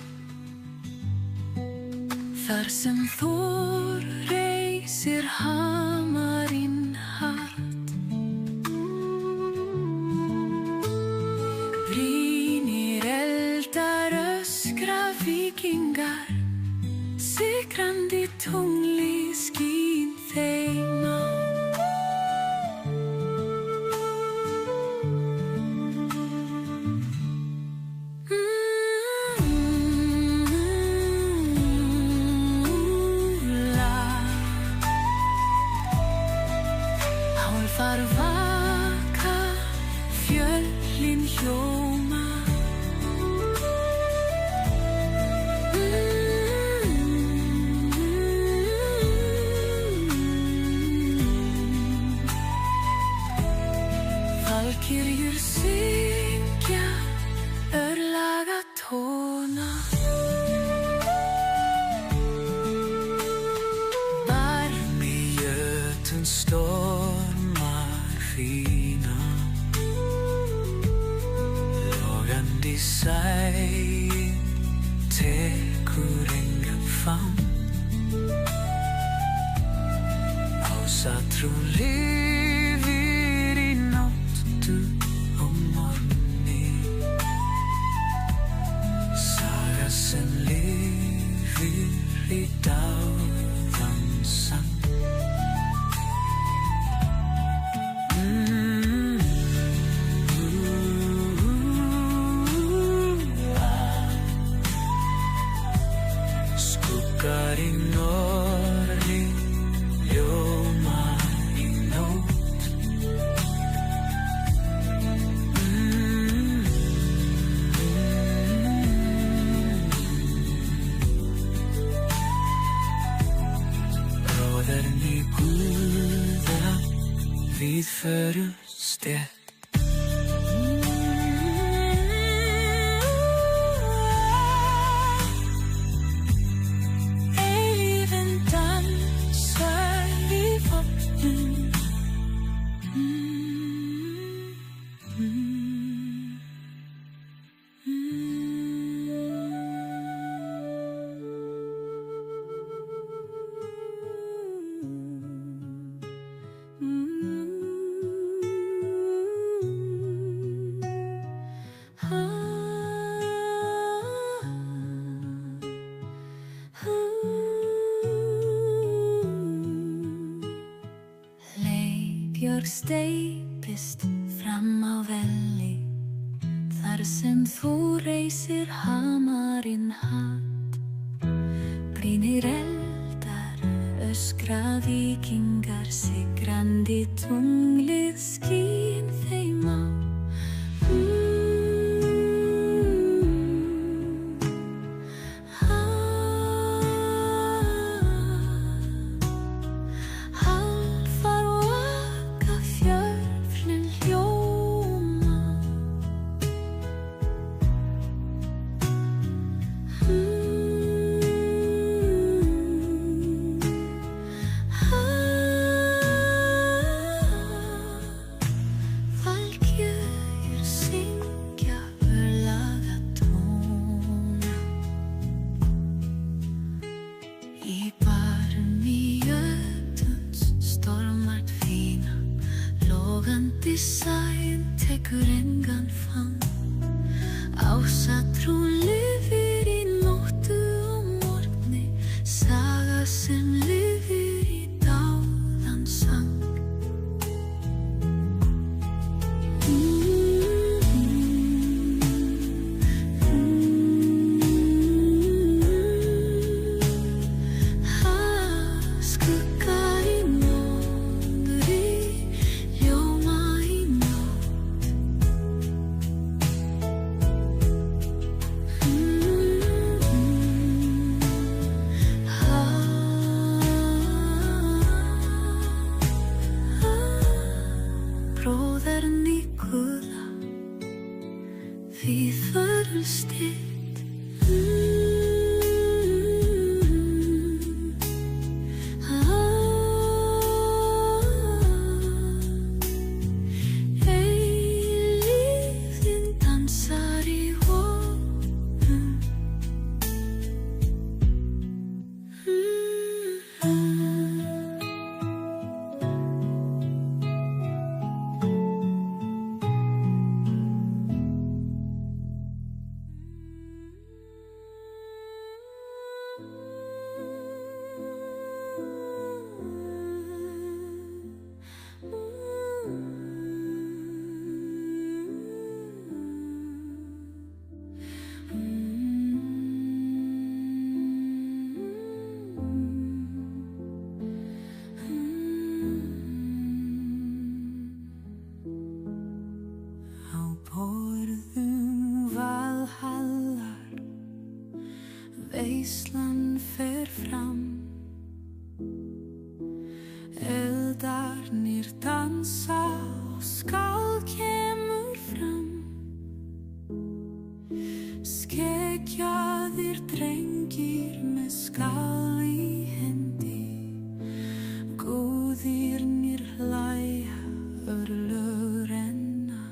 Þar sem Þór reisir hamarinn hart. Brýnir eldar öskra víkingar. Sigrandi tungli skín þeim á. Álfar vaka, fjöllin hljóma. sæinn tekur engan fang. Ásatrú lifir í nóttu og morgni, saga sem lifir í dáðans sang. Skuggar í norðri ljóma í nótt. Bróðurinn í Guða við förum stétt. Leifbjörg steypist fram á velli, þar sem þú reisir hamarinn hatt. Brýnir eldar, öskra víkingar, sigrandi tunglið skín þeim á. Í barmi jötuns stormar fína, logandi sæinn tekur engan fang. Ásatrú lifir í nóttu og morgni, saga sem lifir í dáðans sang. Bróðurinn í Guða við förum stétt. Eilífðin dansar í honum. Á borðum Valhallar veislan fer fram. Eldarnir dansa og skál kemur fram. Skeggjaðir drengir með skál í hendi, góðirnir hlæja, örlög renna.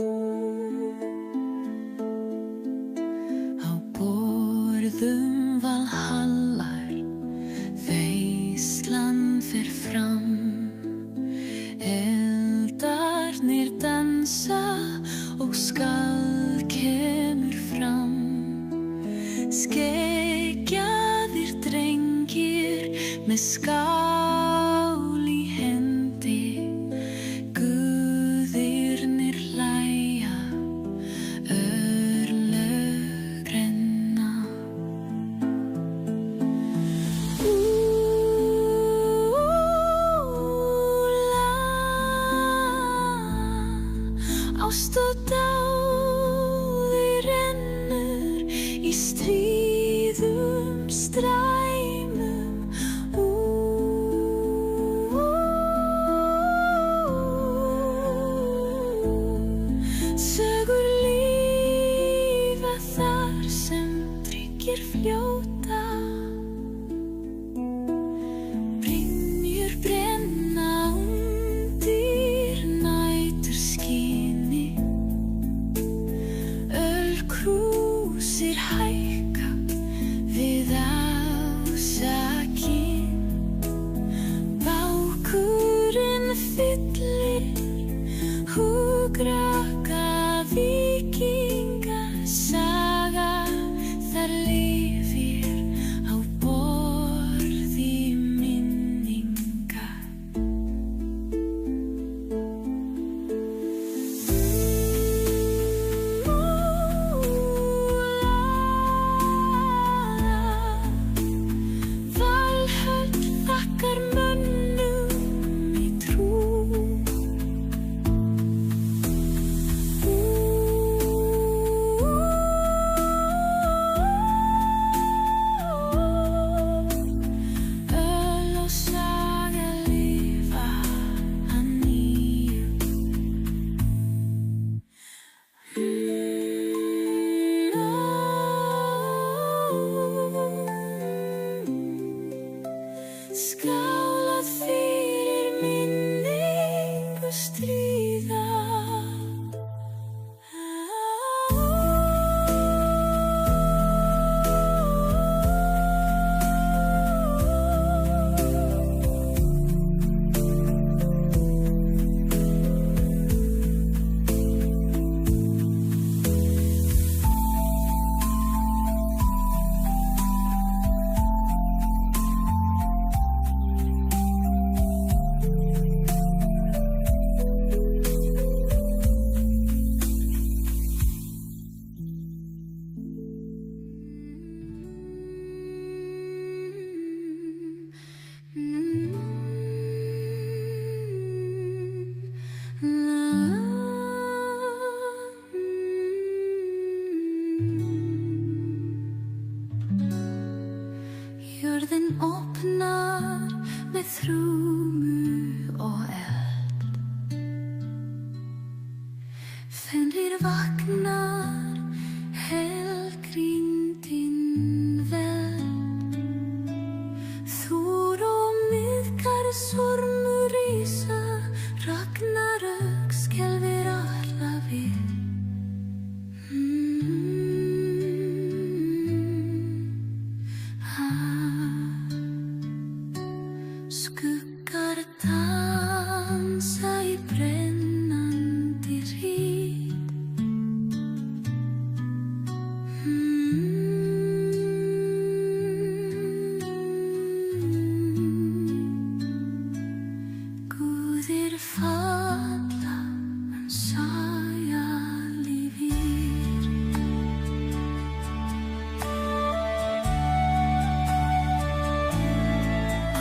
Á borðum Valhallar veislan fer fram, eldarnir dansa og skál kemur fram. Skeggjaðir drengir með skál í hendi, guðirnir hlæja, örlög renna. Ást og dáði rennur í stríðum stræmum. Sögur lífa þar sem tryggir fljóta, brynjur brenna undir næturskini, ölkrúsir hækka við ásakinn, bákurinn fyllir húgraka víkinga saga, þar lifir á borði minninga. Valhöll þakkar mönnum í trú. Öl og saga lifa að nýju. Skálað fyrir minningu stríða. Jörðin opnar með þrúmu og eld, fenrir vaknar, helgríndin veld. Þúr og miðgarðsormur rísa, ragnarök skelfir alla við. Skuggar dansa í brennandi rít. Guðir falla en saga lifir.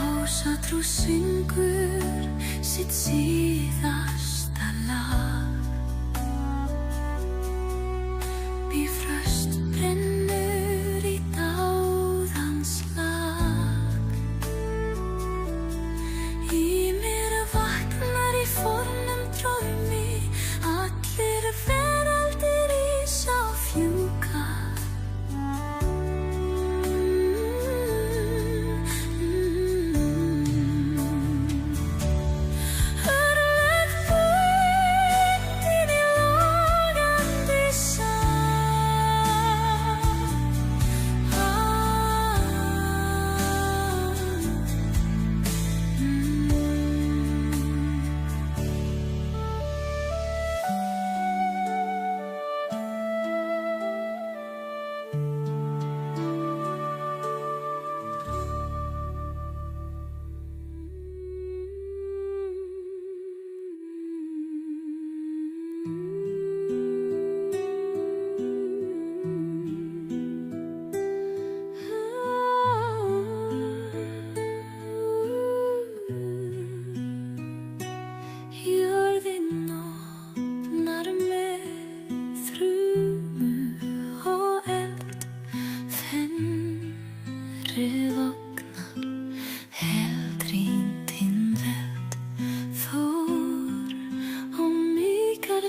Ásatrú syngur sitt síðasta lag. Bifröst brennur í dáðans lag. Í mér vaknar í fornum draumi, allir veraldir rísa og fjúka. Örlög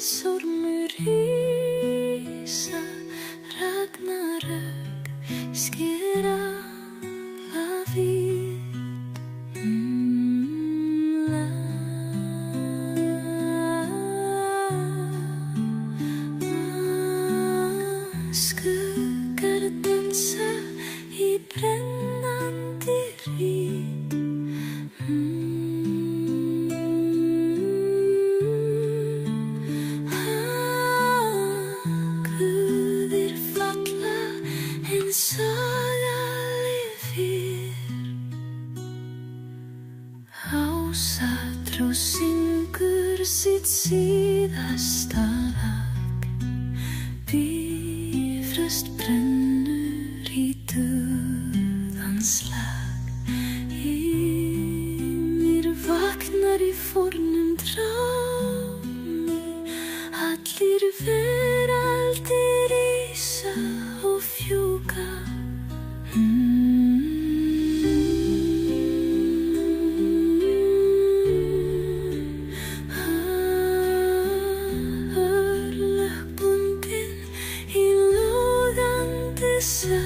stormur rísa, ragnarök skera við. Skuggar dansa í brennandi rýr. Guðir falla en saga lifir. Ásatrú syngur sitt síðasta lag. Bifröst brennur í dauðans slag. Ymir vaknar í fornum drámi. Allir veraldir rísa og fjúka. Örlög bundin í logandi sæ.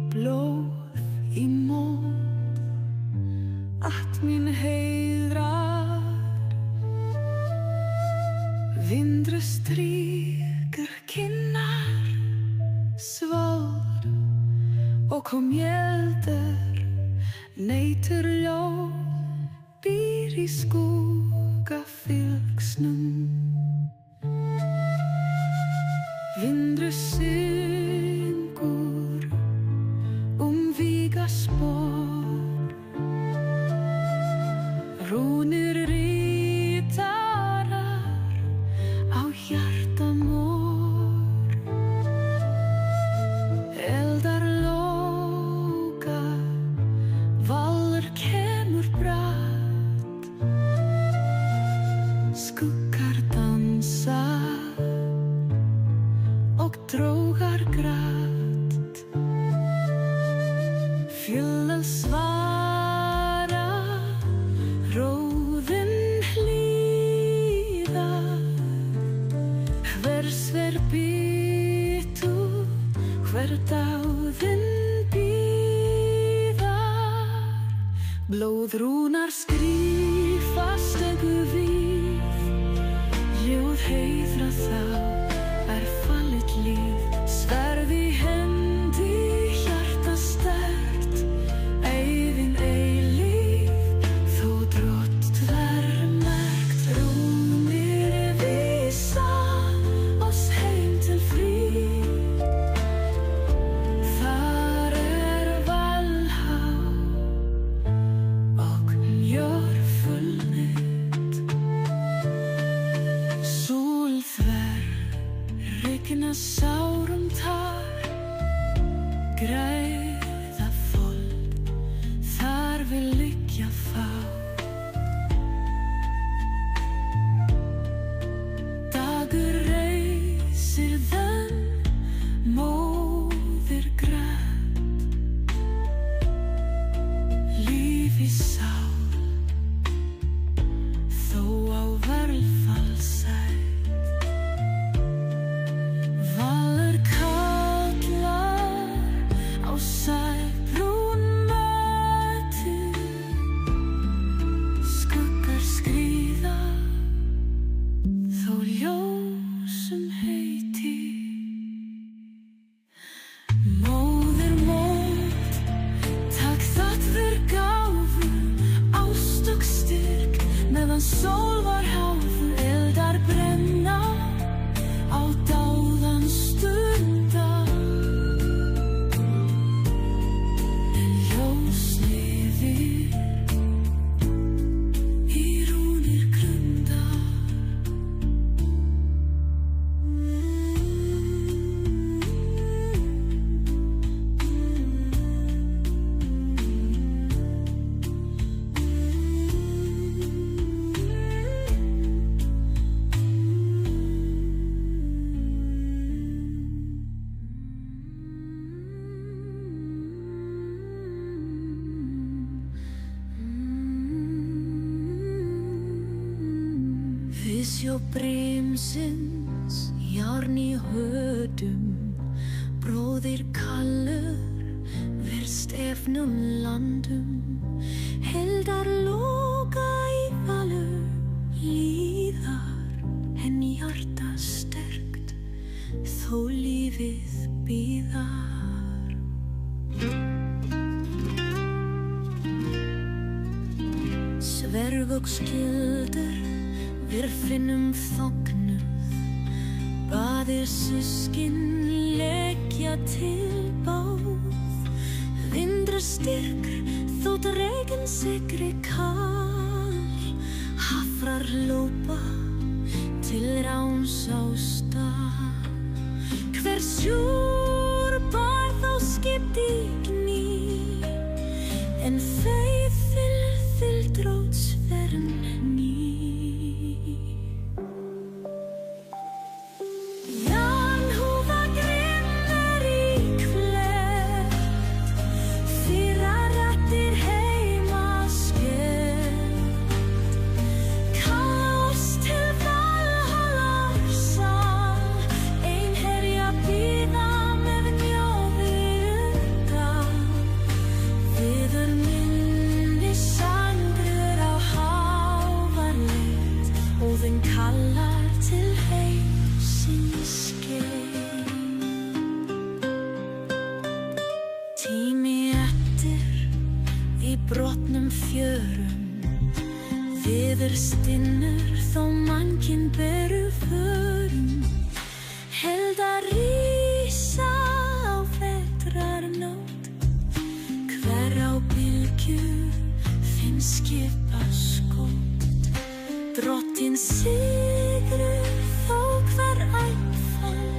Blóð í mót, att mín heiðrar. Vindru stryker kinnar, svár og kom eldur. Neitur ljóð býr í skugga fylgsnum. Vindru syngur vígaspor. Rúnir rítarar á hjartamór. Eldar lóka, valur kemur bratt. Skuggar dansa og drógar grætt. Fjöllin svara, róðin hlýða. Hvers bitu, hver dáðin bíðar. Blóðrúnar skrifast við, ljóð heiðra þá fallið líf. Sverð í hendi, hjarta sterkt, eyðin eilíf, þó drott verðmerkt. Rúnir vísa oss heim til fríð. Þar Valhall og njörfullnit. Sól sárum þar, græða fold, þar vil liggja fá. Dagur reisir þenn, móðir græð, líf í sál, þó á verðfallsæð. Valur kallar á sæbrún mötu, skuggar skríða, þó ljósum heiti. Móðir mót, takk þakkir gáfu, ást og styrk, meðan sól var háfur, eldar brenna á dáðan stunda. En ljós lifir í rúnir grunda. Við sjó brimsins, járn í hödum, bróðir kallur, ver stefnum landum, heldar loka í valur, líðar en hjarta sterkt, þó lífið bíðar. Sverg og skyldur, við finnum þóknuð, báðir systkin leggja til báð. Vindra styrk, þótt regn sigri kall, hafrar lópa til ráns á stað. Hver sjúr bar þá skipt í gný, en þau til drótsvern ný. Brotnum fjörum, viður stinnur, þó mannkinn beru förum, heldar rísa á vetrarnótt, hver á bylgju fimm skipaskot. Drottinn sigruð, þó hver ættfall,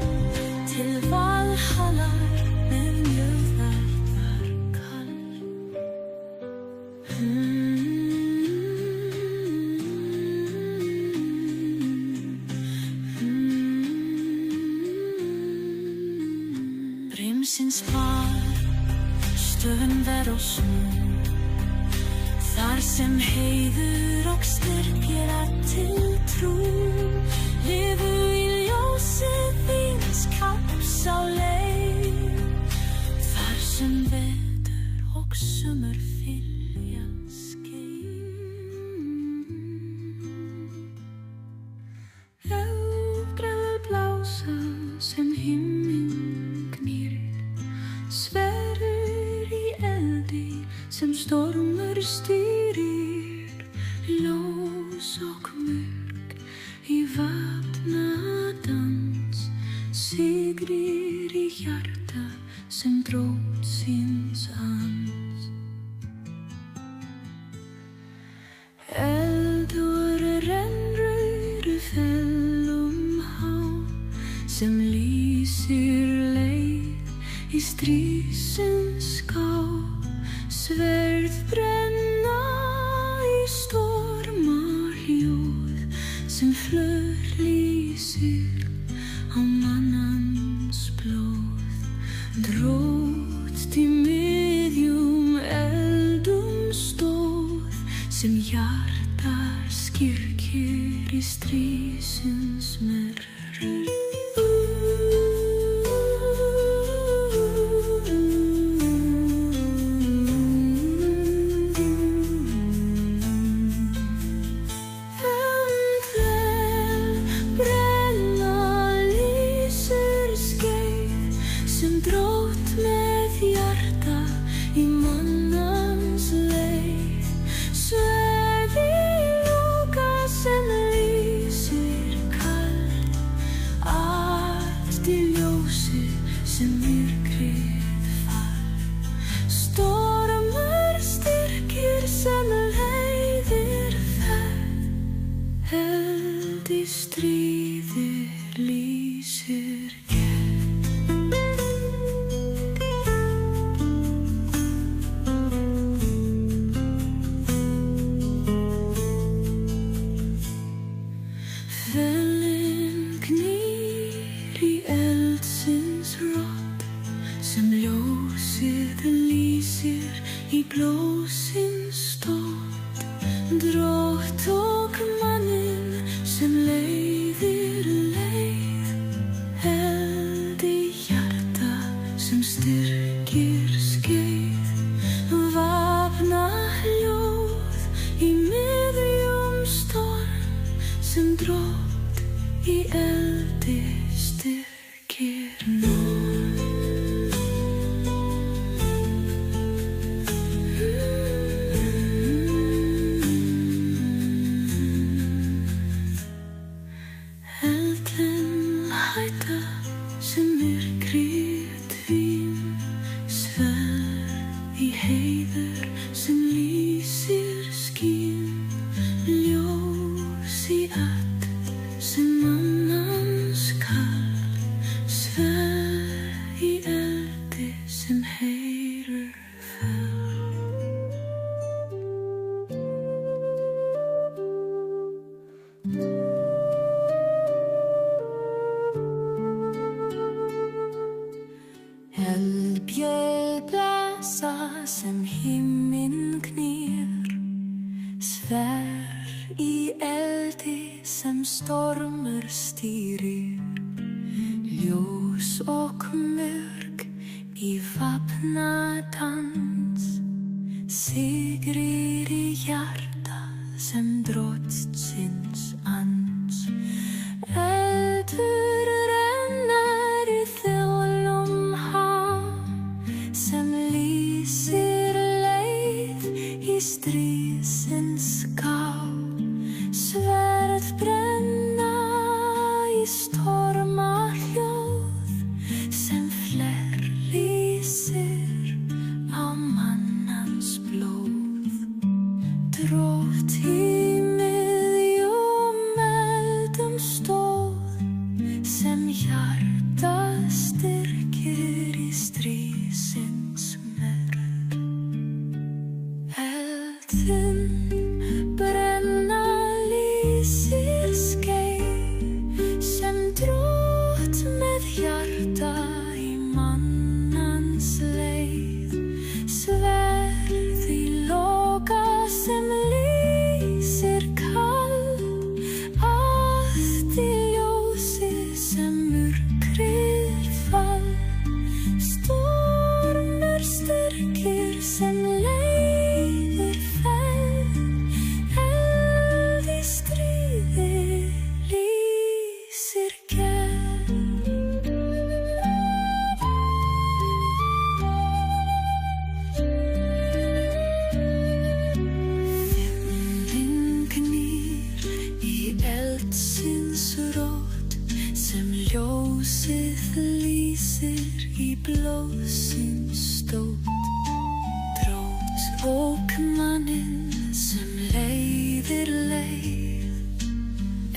til Valhallar með mjöðar var kall. Brimsins bar, stöðum ver og snú, þar sem heiður og styrk gera til trú. Lifu í ljósi þíns kaps á leið, þar sem vetur og sumur fylgja skeið. Öfgræður blása sem himinn knýrir, sverur í eldi sem stormur stýrir, ljós og mörk í vatnadans, sigrir í hjarta sem drótsins ans. Eldur rennur fellum há, sem lýs lýsir leið í stríðsins ská. Sverð brenna í stormahljóð sem flör lýsir á mannans blóð. Drótt í miðjum eldum stóð sem hjartar skyrkir í stríðsins merrur.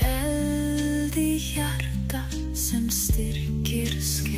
Eld í hjarta sem styrkir skil.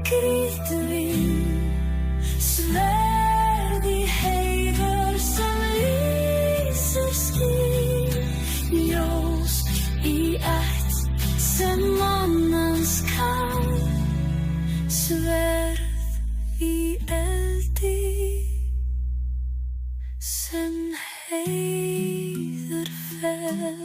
grýttvin, sverð í heiður sem lýsir skín, ljós í ætt sem mannans kann, sverð í eldi sem heiður fel.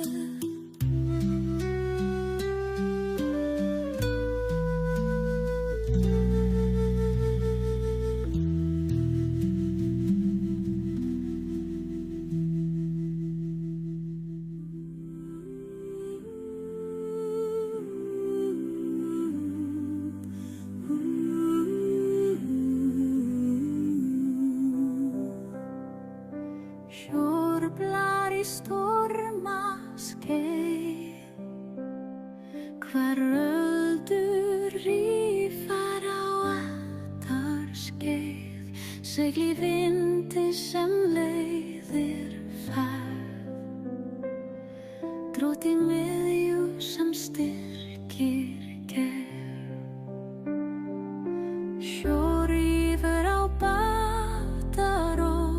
Hjólblar í stormaskeið, hvar öldur rífar á ættarskeið, segl í vindi sem leiðir færð, drót í miðju sem styrkir gerð, hjórífur á batarót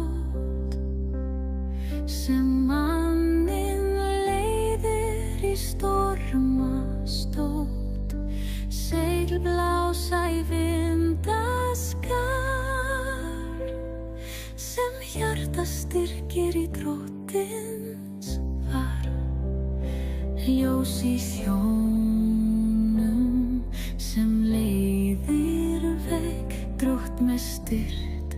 sem manninn leiðir í stormastót, segl blása í vindaskar sem hjarta styrkir í drottins var, ljós í sjónum sem leiðir veg, drótt með styrt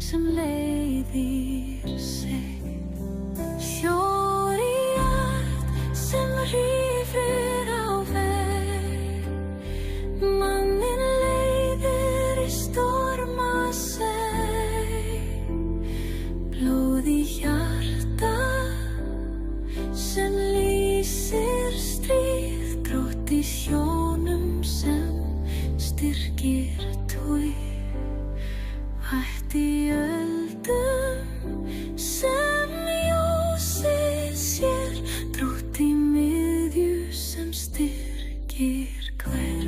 sem leiðir seg. Hjór í ætt sem rífur á veg, manninn leiðir í stormaseg, blóð í hjarta sem lýsir stríð, grótt í sjónum sem styrkir tói, vætt í öldum sem ljósið sér, drótt í miðju sem styrkir hver.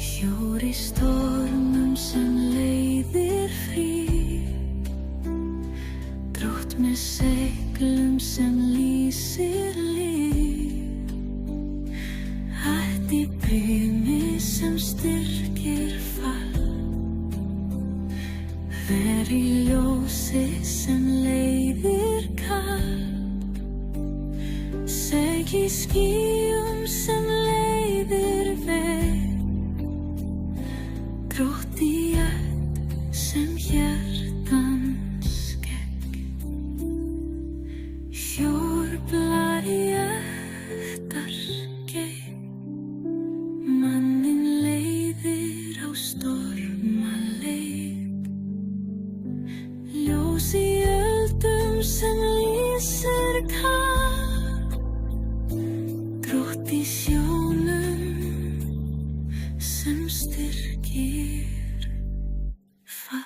Hjór í stormum sem leiðir frí, drótt með seglum sem lýsir líf, ætt í brimi sem styrkir fall, ver í ljósi sem leiðir kall, segl í skýjum sem leiðir veg, grótt í ætt sem hjartans skegg, hjólblar í ættarskeið, manninn leiðir á stormaleið, ljós í öldum sem lýsir kall, grótt í sjónum sem styrkir fall.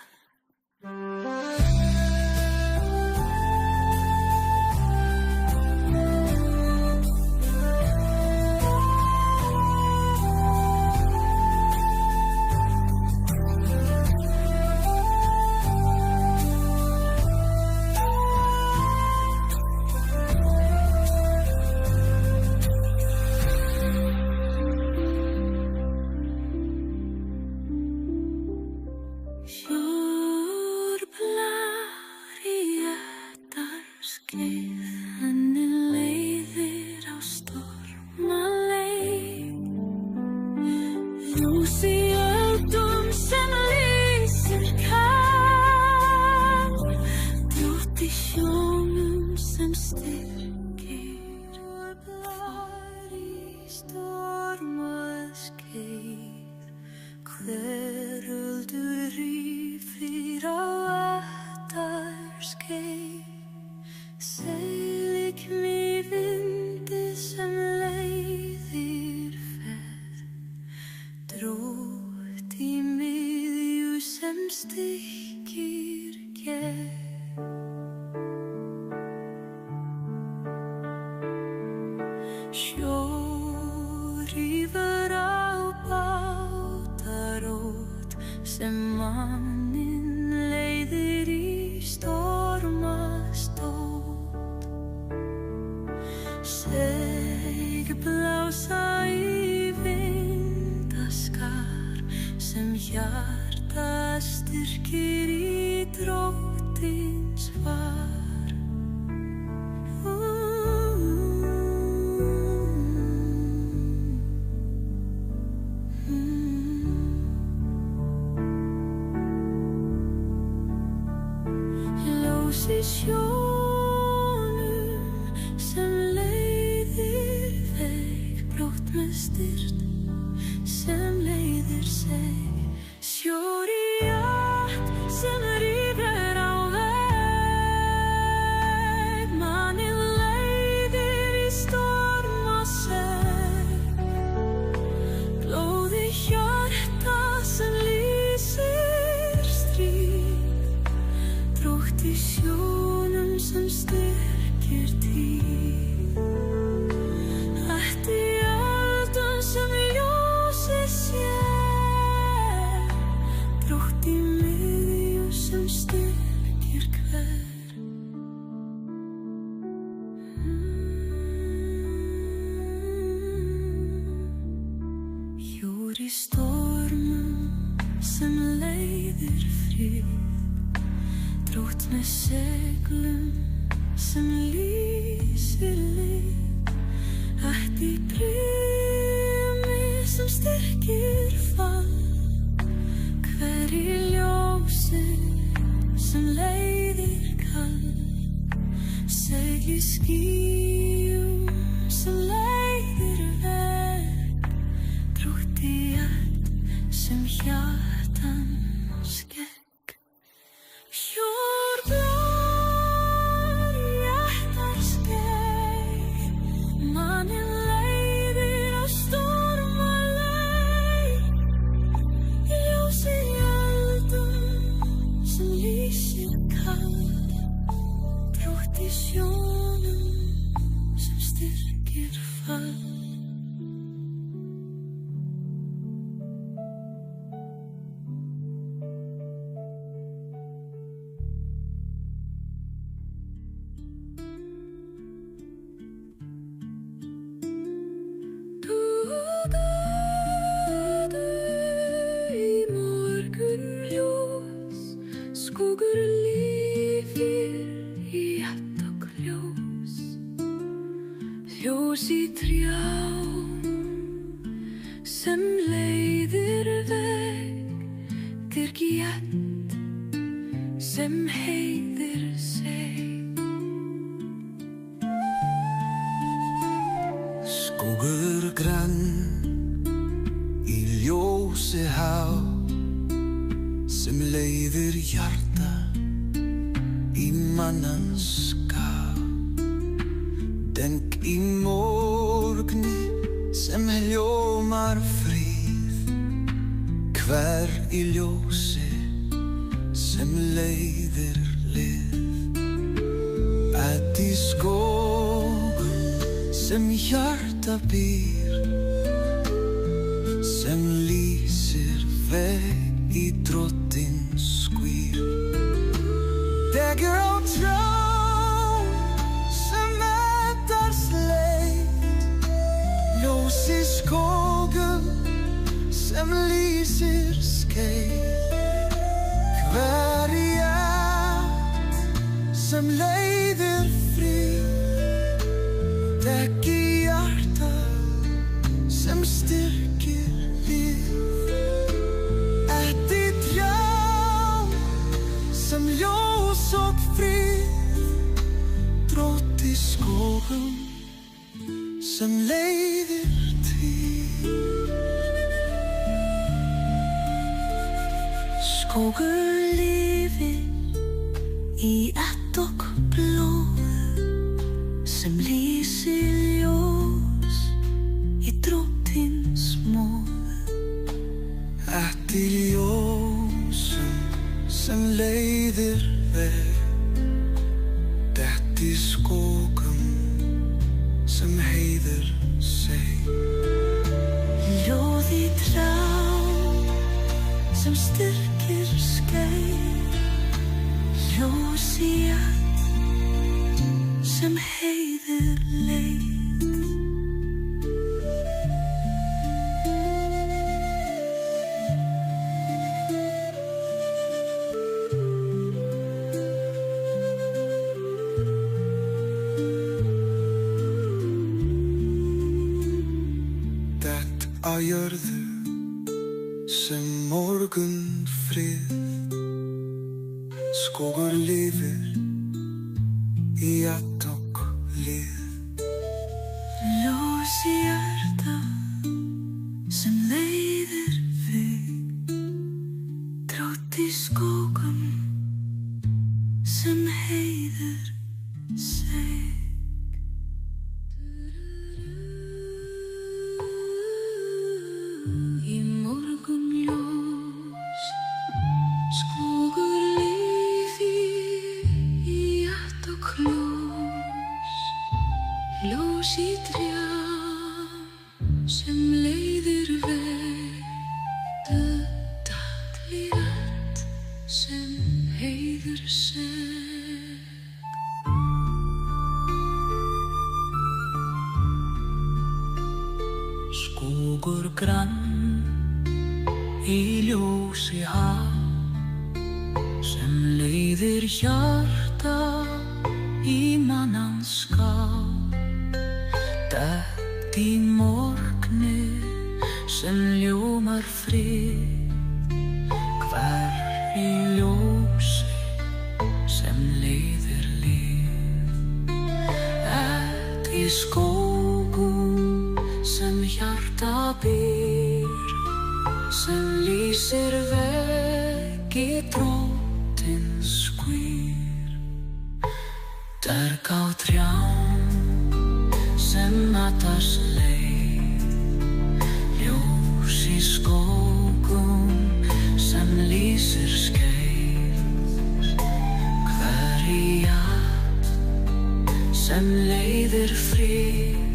Hjólblar í ættarskeið, manninn leiðir á stormaleið, ljós í öldum sem lýsir kall, drótt í sjónum sem styrkir hjólblar í stormaskeið, hver öldur rífur á ættarskeið, segl í vindi sem leiðir fer, drótt í miðju sem styrkir gerð. í sjónum sem leiðir veg, brótt með styrt sem leiðir seg. Sjór í átt sem rýfur á veg, manninn leiðir í storm og seg. Blóð í hjarta sem lýsir stríð, drótt í sjónum sem styrkir tíð. Ætt í öldum sem ljósið sér, drótt í miðju sem styrkir hver. Hjór í stormum sem leiðir frið, drótt með seglum sem lýsir lið. Ætt í brimi sem styrkir fall, hver í ljósi sem leiðir kall. Segl í skýjum sem leiðir veg, drótt í ætt sem hjartans gekk. Hjór blár í ættarskeið, manninn leiðir á stormaleið. Í ljósi öldum sem lýsir kall, drótt í sjónum sem styrkir fall. Í morgunljós, skógur lifir í ætt og ljós. Ljós í trjám sem leiðir veg, dyrk í ætt sem heiðir seg. Skógur grann í ljósi há sem leiðir hjarta í mannans skap. Denk í morgni sem hljómar fríð, hver í ljósi sem leiðir lið. Ætt í skógum sem hjarta býr, sem lýsir veg í drottins skvír. Deggur á trjám sem mettar sleit, ljós í skógum sem lýsir skeið. Hver í ætt sem leiðir fríð, dekk í hjarta sem styrkir líf. Ætt í trjám sem ljós og fríð, drótt í skógum sem leiðir tíð. Skógur lifir í ætt og blóð sem lýsir ljós í drottins móð. Ætt í ljósum sem leiðir veg, dett í skógum sem heiðir seg. Ljóð í trjám sem styrkir skeið, ljós í ætt sem heiðir leið. Dett á jörðu sem morgun frið, skógur lifir í att og lið. Ljós í hjarta sem leiðir þig, grátt í skógum sem heiðir sig. Í morgunljós skógur lífið í att og ljós, ljós í trjám sem leiðir veg, dögt við allt sem heiðir sig. Skógur grann í ljósi sem leiðir hjarta í mannans skál, dögt í morgni sem ljómar frið, hver í ljósi sem leiðir líf, í skógum sem hjarta ber, sem lýsir vegi dróttins skvír, dverg á trjám sem matast leið, ljós í skógum sem lýsir skeið, hver í att sem leiðir frið,